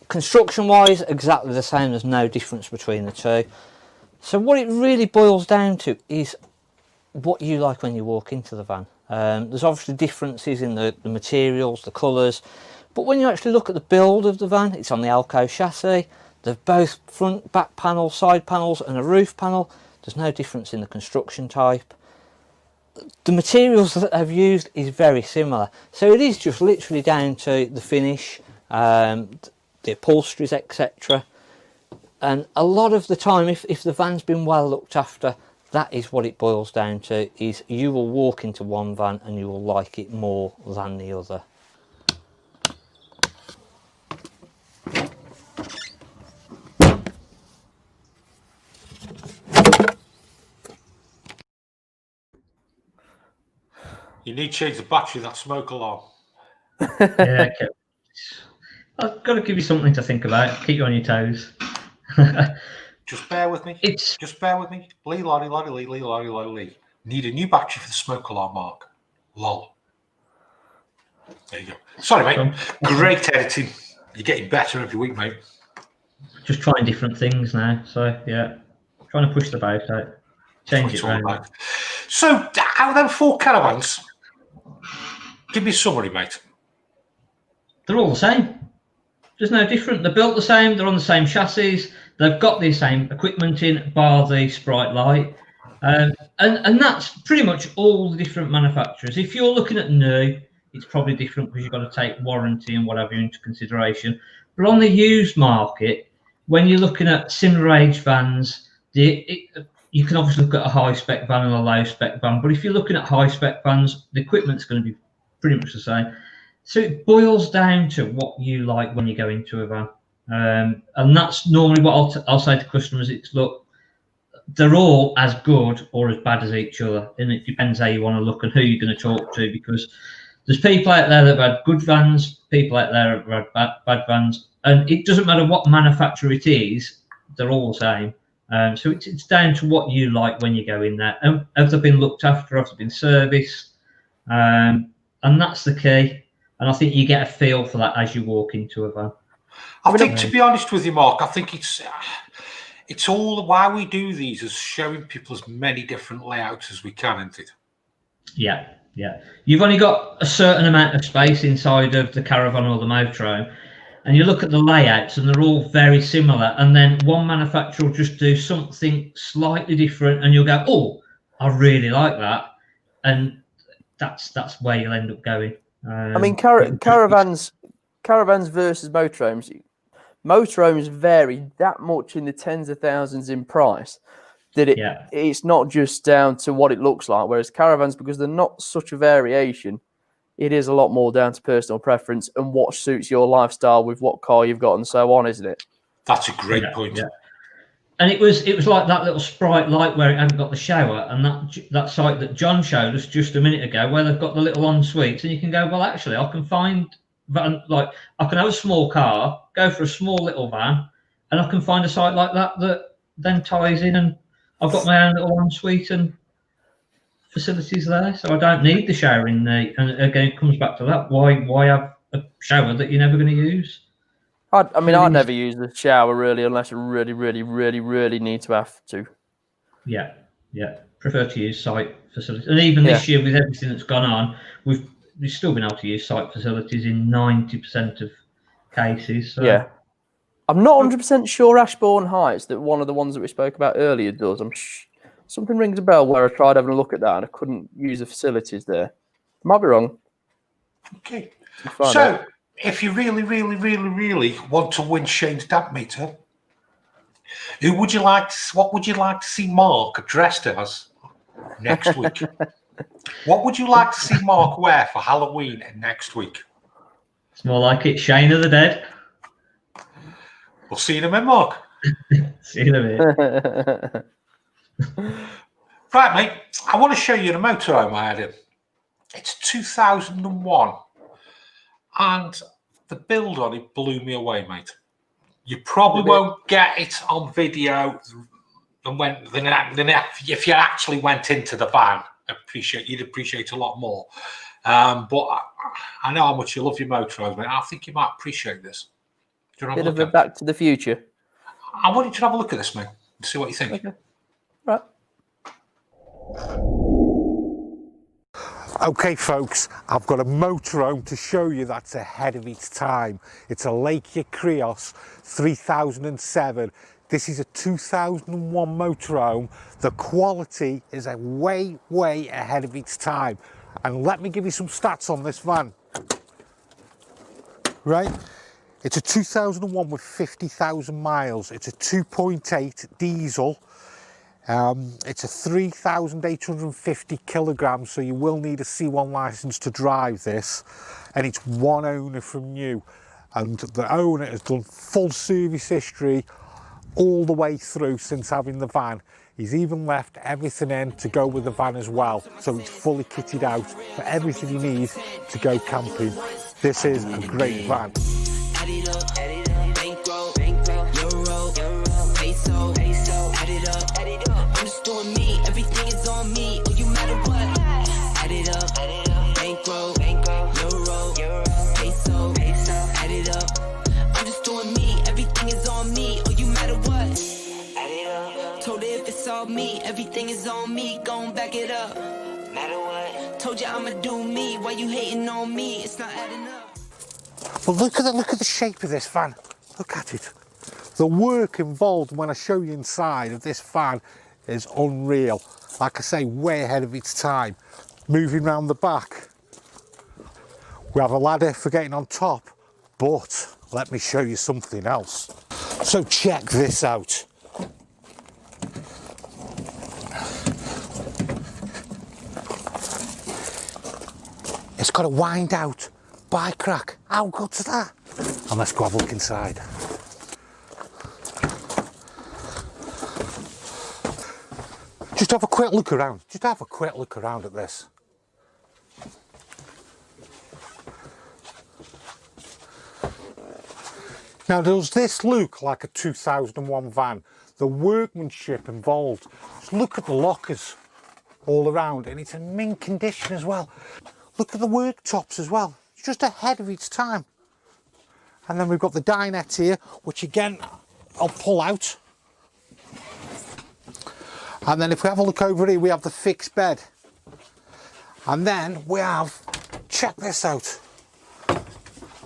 construction wise, exactly the same. There's no difference between the two. So what it really boils down to is what you like when you walk into the van. There's obviously differences in the materials, the colours, but when you actually look at the build of the van, it's on the Alco chassis. They're both front, back panel, side panels and a roof panel. There's no difference in the construction type. The materials that they've used is very similar, so it is just literally down to the finish, the upholsteries, etc. And a lot of the time, if the van's been well looked after, that is what it boils down to, is you will walk into one van and you will like it more than the other. You need to change the battery of that smoke alarm. Yeah, okay. I've got to give you something to think about. Keep you on your toes. Just bear with me. Just bear with me. Lee, lolly, lolly, lee, lee, lolly, lolly, lee. Need a new battery for the smoke alarm, Mark. Lol. There you go. Sorry, mate. Great editing. You're getting better every week, mate. Just trying different things now. So, yeah. Trying to push the boat out. Change it around. So, out of them 4 caravans, give me a summary, mate. They're all the same. There's no different. They're built the same. They're on the same chassis. They've got the same equipment in, bar the Sprite light. And that's pretty much all the different manufacturers. If you're looking at new, it's probably different because you've got to take warranty and whatever into consideration. But on the used market, when you're looking at similar age vans, you can obviously look at a high-spec van and a low-spec van. But if you're looking at high-spec vans, the equipment's going to be pretty much the same. So it boils down to what you like when you go into a van. And that's normally what I'll say to customers. It's, look, they're all as good or as bad as each other. And it depends how you want to look and who you're going to talk to, because there's people out there that have had good vans, people out there that have had bad vans. And it doesn't matter what manufacturer it is, they're all the same. So it's down to what you like when you go in there. Have they been looked after? Have they been serviced? And that's the key. And I think you get a feel for that as you walk into a van. I think, to be honest with you, Mark, I think it's all why we do these is showing people as many different layouts as we can, isn't it? Yeah, yeah. You've only got a certain amount of space inside of the caravan or the motorhome, and you look at the layouts and they're all very similar, and then one manufacturer will just do something slightly different and you'll go, oh, I really like that. And that's where you'll end up going. I mean, caravans versus motorhomes. Motorhomes vary that much in the tens of thousands in price that it's not just down to what it looks like. Whereas caravans, because they're not such a variation, it is a lot more down to personal preference and what suits your lifestyle with what car you've got and so on, isn't it? That's a great point. Yeah. And it was like that little Sprite light where it hadn't got the shower, and that site that John showed us just a minute ago where they've got the little en-suites, and you can go, well, actually, I can find van, like I can have a small car, go for a small little van, and I can find a site like that then ties in, and I've got my own little en-suite and facilities there, so I don't need the shower in there. And again, it comes back to that: why have a shower that you're never going to use? I mean, I never use the shower really unless I really, really, really, really need to have to. Yeah, yeah. Prefer to use site facilities. And even this year, with everything that's gone on, we've still been able to use site facilities in 90% of cases. So. Yeah. I'm not 100% sure Ashbourne Heights, that one of the ones that we spoke about earlier, does. Something rings a bell where I tried having a look at that and I couldn't use the facilities there. Might be wrong. Okay. So, if you really, really, really, really want to win Shane's damp meter, what would you like to see Mark dressed as next week? What would you like to see Mark wear for Halloween next week? It's more like it's Shane of the Dead. We'll see you in a minute, Mark. See you in a minute. Right, mate. I want to show you the motorhome I had in. It's 2001. And the build on it blew me away, mate. You probably won't get it on video. And if you actually went into the van, you'd appreciate a lot more. But I know how much you love your motorhome, mate. I think you might appreciate this. Bit of a Back to the Future. I want you to have a look at this, mate, and see what you think. Okay. Right. Okay, folks, I've got a motorhome to show you that's ahead of its time. It's a Laika Krios 3007. This is a 2001 motorhome. The quality is way ahead of its time. And let me give you some stats on this van. Right? It's a 2001 with 50,000 miles. It's a 2.8 diesel. It's a 3,850 kilograms, so you will need a C1 license to drive this. And it's one owner from new. And the owner has done full service history all the way through since having the van. He's even left everything in to go with the van as well. So it's fully kitted out for everything you need to go camping. This is a great van. Me, everything is on me, gon' back it up. Matter what? Told you I'ma do me. Why you hating on me? It's not adding up. Well, look at the shape of this van. Look at it. The work involved when I show you inside of this van is unreal. Like I say, way ahead of its time. Moving round the back, we have a ladder for getting on top, but let me show you something else. So check this out. It's got a wind out bike rack. How good's that? And let's go have a look inside. Just have a quick look around. Just have a quick look around at this. Now, does this look like a 2001 van? The workmanship involved. Just look at the lockers all around, and it's in mint condition as well. Look at the worktops as well. It's just ahead of its time. And then we've got the dinette here, which again, I'll pull out. And then if we have a look over here, we have the fixed bed. And then we have, check this out.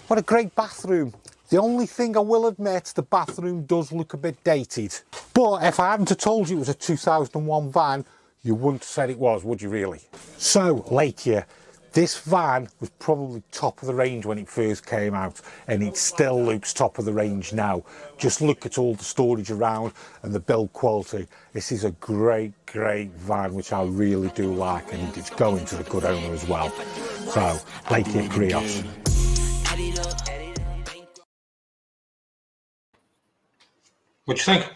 What a great bathroom. The only thing I will admit, the bathroom does look a bit dated. But if I hadn't have told you it was a 2001 van, you wouldn't have said it was, would you really? So, Laika, this van was probably top of the range when it first came out, and it still looks top of the range now. Just look at all the storage around and the build quality. This is a great van, which I really do like, and it's going to the good owner as well. So, Laika Krios. What do you think?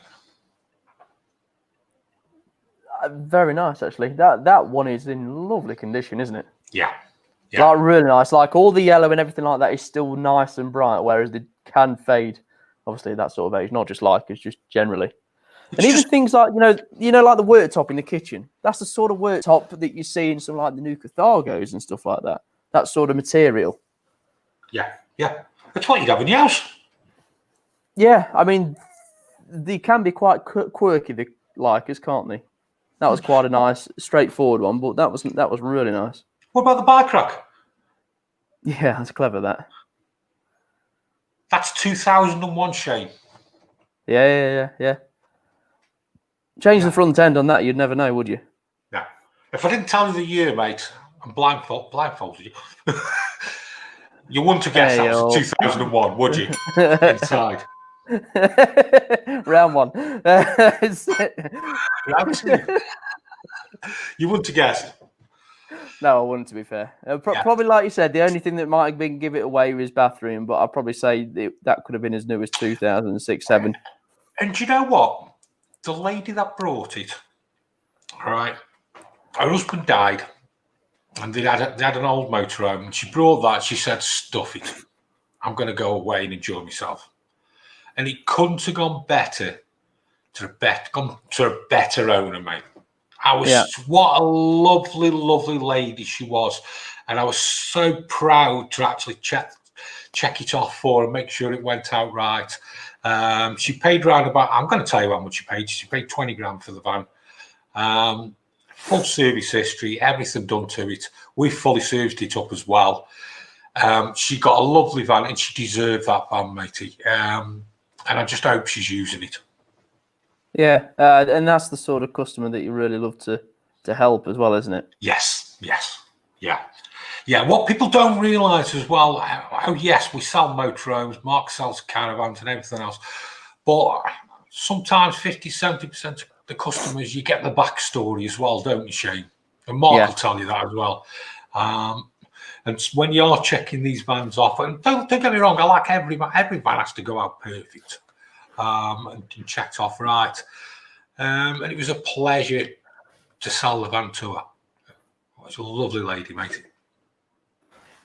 Very nice, actually. That one is in lovely condition, isn't it? Yeah. Like really nice. Like all the yellow and everything like that is still nice and bright, whereas they can fade. Obviously, that sort of age, not just like it's just generally. And even things like you know, like the worktop in the kitchen. That's the sort of worktop that you see in some like the new Cathargos and stuff like that. That sort of material. Yeah. That's what you'd have in your house. Yeah, I mean, they can be quite quirky, the Laikas, can't they? That was quite a nice, straightforward one, but that was really nice. What about the bike rack? Yeah, that's clever, that. That's 2001, Shane. Yeah. Change the front end on that, you'd never know, would you? Yeah. If I didn't tell you the year, mate, I'm blindfolded you. You wouldn't have guessed that was 2001, would you? Inside. Round one. Round two. You wouldn't have guessed. No, I wouldn't, to be fair. Probably, like you said, the only thing that might have been give it away was bathroom, but I'd probably say that could have been as new as 2006, 7. And do you know what? The lady that brought it, all right, her husband died, and they had an old motorhome, and she brought that. She said, "Stuff it, I'm going to go away and enjoy myself." And it couldn't have gone better to a better owner, mate. What a lovely, lovely lady she was, and I was so proud to actually check it off for her and make sure it went out right. She paid around about, I'm going to tell you how much she paid. She paid 20 grand for the van. Full service history, everything done to it. We fully serviced it up as well. She got a lovely van, and she deserved that van, matey. And I just hope she's using it. Yeah, and that's the sort of customer that you really love to help as well, isn't it? Yes. Yeah, what people don't realise as well, yes, we sell motorhomes, Mark sells caravans and everything else, but sometimes 50, 70% of the customers, you get the backstory as well, don't you, Shane? And Mark will tell you that as well. And when you are checking these vans off, and don't get me wrong, I like every van has to go out perfect and checked off right. And it was a pleasure to sell the van to her. It's a lovely lady, mate.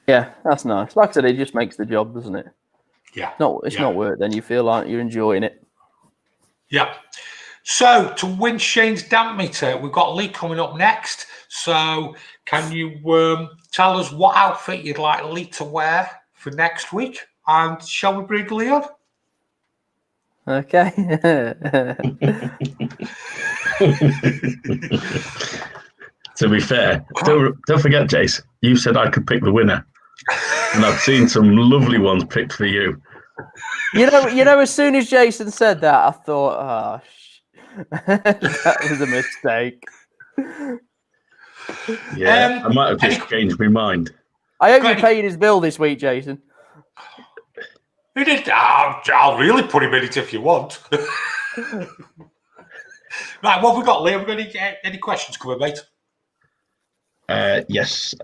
Yeah, that's nice. Like I said, it just makes the job, doesn't it? Yeah. It's not work then. You feel like you're enjoying it. Yeah. So, to win Shane's damp meter, we've got Lee coming up next. So, can you tell us what outfit you'd like Lee to wear for next week? And shall we bring Lee on? Okay. To be fair, don't forget, Jace, you said I could pick the winner. And I've seen some lovely ones picked for you. You know, as soon as Jason said that, I thought, that was a mistake. Yeah, I might have just changed my mind. I hope you're paying his bill this week, Jason. Who did? I'll really put him in it if you want. Right, what have we got, Lee? Have we got any questions coming, mate? Yes.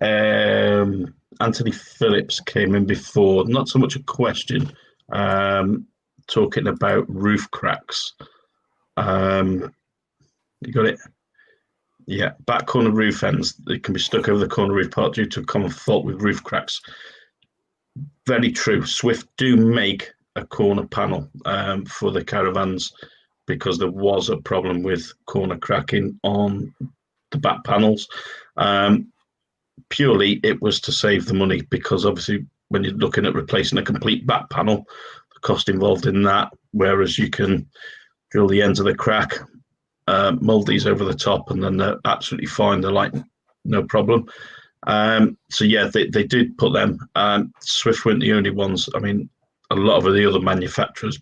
Anthony Phillips came in before, not so much a question, talking about roof cracks. You got it? Yeah, back corner roof ends. They can be stuck over the corner roof part due to a common fault with roof cracks. Very true. Swift do make a corner panel for the Caravans because there was a problem with corner cracking on the back panels. Purely, it was to save the money because obviously when you're looking at replacing a complete back panel, the cost involved in that, whereas you can drill the ends of the crack, mold these over the top, and then they're absolutely fine. They're like, no problem. So yeah, they did put them. Swift weren't the only ones. I mean, a lot of the other manufacturers,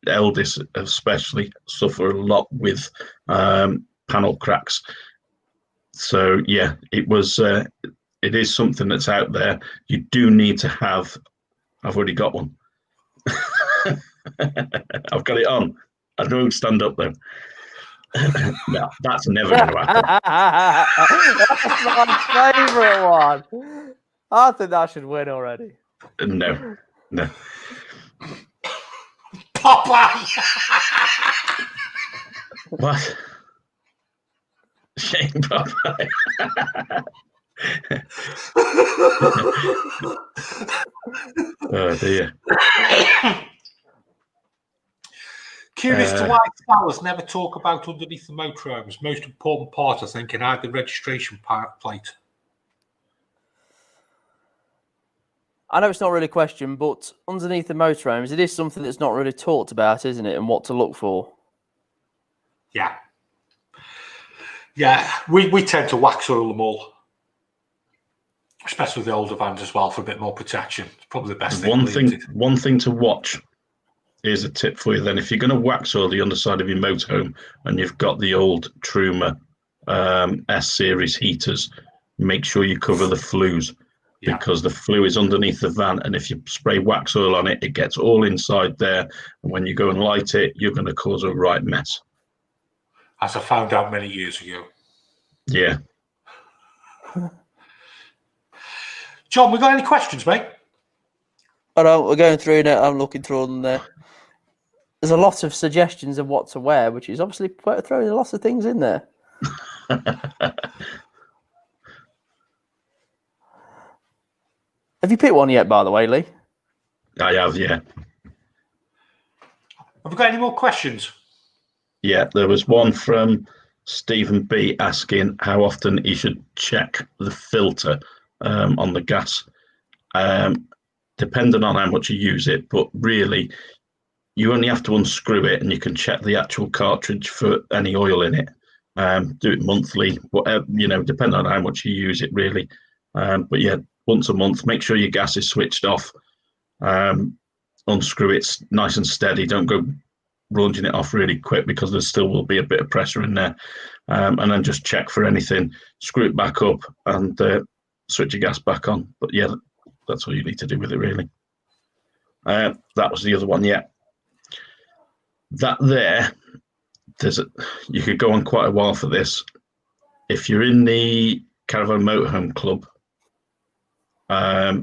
Eldis especially, suffer a lot with panel cracks. So yeah, it is something that's out there. You do need to have. I've already got one. I've got it on. I don't stand up though. No, that's never going to happen. That's my favourite one. I think that should win already. No. Popeye! What? Shane Popeye. Oh dear. Curious to why sellers never talk about underneath the motorhomes. Most important part, I think, in the registration plate. I know it's not really a question, but underneath the motorhomes, it is something that's not really talked about, isn't it? And what to look for. Yeah. Yeah, we tend to wax oil them all, especially the older vans as well, for a bit more protection. It's probably the best thing. One thing to watch. Here's a tip for you then. If you're going to wax oil the underside of your motorhome and you've got the old Truma S-series heaters, make sure you cover the flues, because the flue is underneath the van, and if you spray wax oil on it, it gets all inside there, and when you go and light it, you're going to cause a right mess. As I found out many years ago. Yeah. John, we got any questions, mate? I know, we're going through it. I'm looking through them there. There's a lot of suggestions of what to wear, which is obviously throwing a lot of things in there. Have you picked one yet, by the way, Lee? I have, yeah. Have we got any more questions? Yeah, there was one from Stephen B asking how often he should check the filter on the gas, depending on how much you use it. But really, you only have to unscrew it, and you can check the actual cartridge for any oil in it. Do it monthly, whatever, depending on how much you use it, really. But yeah, once a month, make sure your gas is switched off. Unscrew it nice and steady. Don't go lunging it off really quick, because there still will be a bit of pressure in there. And then just check for anything, screw it back up, and switch your gas back on. But yeah, that's all you need to do with it, really. That was the other one, yeah. That there, you could go on quite a while for this. If you're in the Caravan Motorhome Club,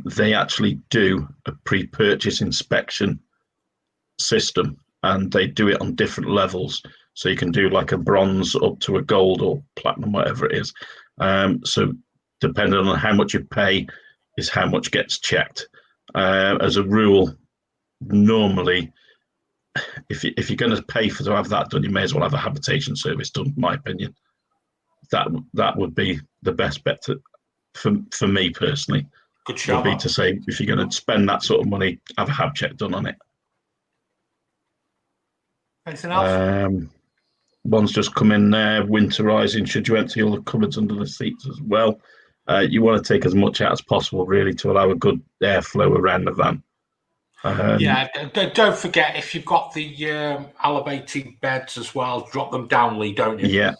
they actually do a pre-purchase inspection system, and they do it on different levels. So you can do like a bronze up to a gold or platinum, whatever it is. So depending on how much you pay is how much gets checked. As a rule, normally, if you're going to pay to have that done, you may as well have a habitation service done, in my opinion. That would be the best bet for me personally. Good shout. Would be to say, if you're going to spend that sort of money, have a hab check done on it. Anything else? One's just come in there. Winterizing. Should you empty all the cupboards under the seats as well? You want to take as much out as possible, really, to allow a good airflow around the van. Yeah, don't forget, if you've got the elevated beds as well, drop them down, Lee, don't you?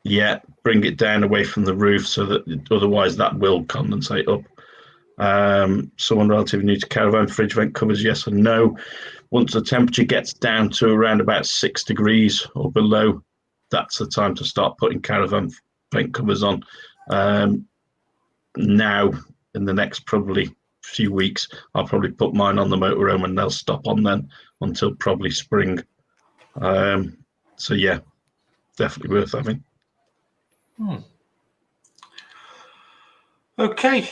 Yeah. Bring it down away from the roof, so that otherwise that will condensate up. Someone relatively new to caravan, fridge vent covers, yes and no. Once the temperature gets down to around about 6 degrees or below, that's the time to start putting caravan vent covers on. Now, in the next probably few weeks, I'll probably put mine on the motorhome, and they'll stop on then until probably spring. So yeah, definitely worth having. Okay, do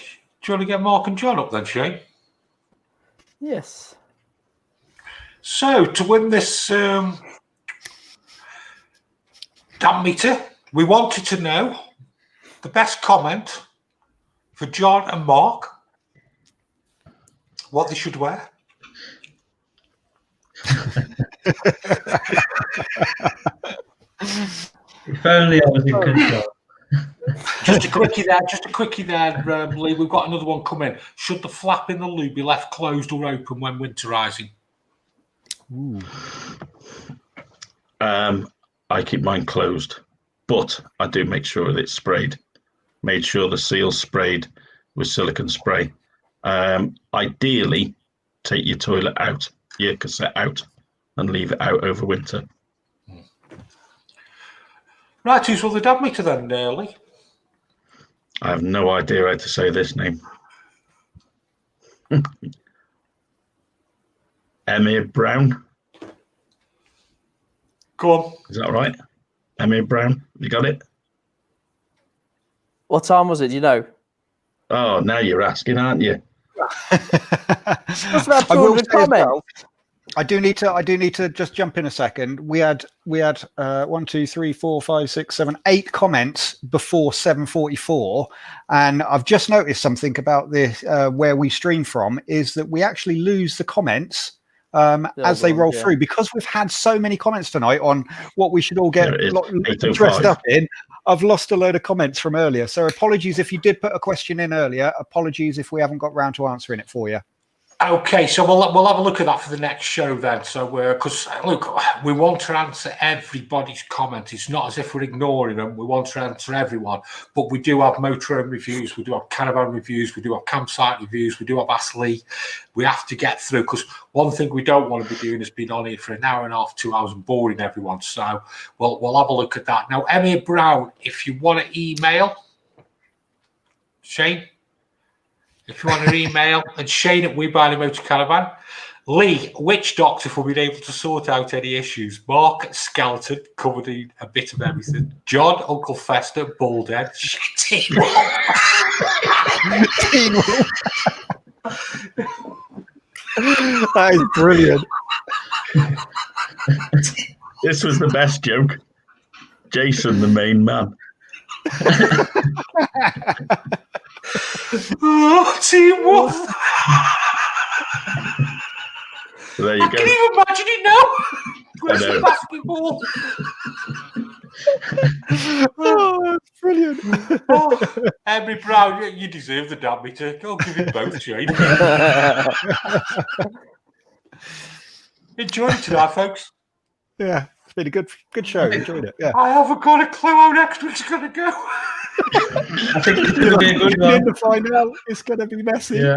you want to get Mark and John up then, Shane? Yes. So, to win this damn meter, we wanted to know the best comment for John and Mark, what they should wear. If only I was in control. Just a quickie there, Lee. We've got another one coming. Should the flap in the loo be left closed or open when winterizing? I keep mine closed, but I do make sure that it's sprayed. Made sure the seal's sprayed with silicone spray. Ideally, take your toilet out, your cassette out, and leave it out over winter. Right, who's the dad meter then, Lee? I have no idea how to say this name. Emir Brown. Go on. Is that right? Emir Brown, you got it? What time was it? Do you know? Oh, now you're asking, aren't you? That's about 200 comments. I do need to just jump in a second. We had 1, 2, 3, 4, 5, 6, 7, 8 comments before 7:44, and I've just noticed something about this where we stream from is that we actually lose the comments as they roll through, because we've had so many comments tonight on what we should all get dressed up in. I've lost a load of comments from earlier, so apologies if you did put a question in earlier. Apologies if we haven't got round to answering it for you. Okay, so we'll have a look at that for the next show then. So because look, we want to answer everybody's comment. It's not as if we're ignoring them. We want to answer everyone, but we do have motorhome reviews, we do have caravan reviews, we do have campsite reviews, we do have Ask Lee. We have to get through, because one thing we don't want to be doing is being on here for an hour and a half, 2 hours and boring everyone. So we'll have a look at that. Now, Emma Brown, if you want to email Shane. If you want to email, and Shane at We Buy the Motor Caravan. Lee, which doctor will be able to sort out any issues? Mark, skeleton, covered in a bit of everything. John, Uncle Fester, bald head. Teen Wolf. That is brilliant. This was the best joke. Jason, the main man. Oh, Teen Wolf. So there you go. I can even imagine it now. Where's the basketball? Oh, that's brilliant. Oh, Henry Brown, you deserve the damn meter. Go give it both, Shane. Enjoy it tonight, folks. Yeah, it's been a good show. Enjoyed it. Yeah. I haven't got a clue how next week's going to go. I think it's going to be a good one. To find out, it's going to be messy. Yeah.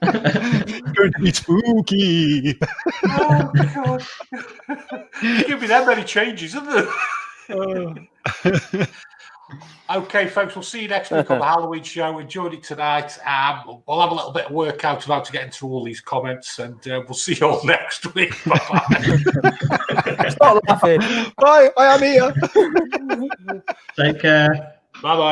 It's going to be spooky. Oh, God. Give me that many changes, isn't there? Okay, folks, we'll see you next week on the Halloween show. Enjoyed it tonight. We'll have a little bit of work out about to getting through all these comments, and we'll see you all next week. Bye-bye. Stop laughing. Bye. I am here. Take care. Bye-bye.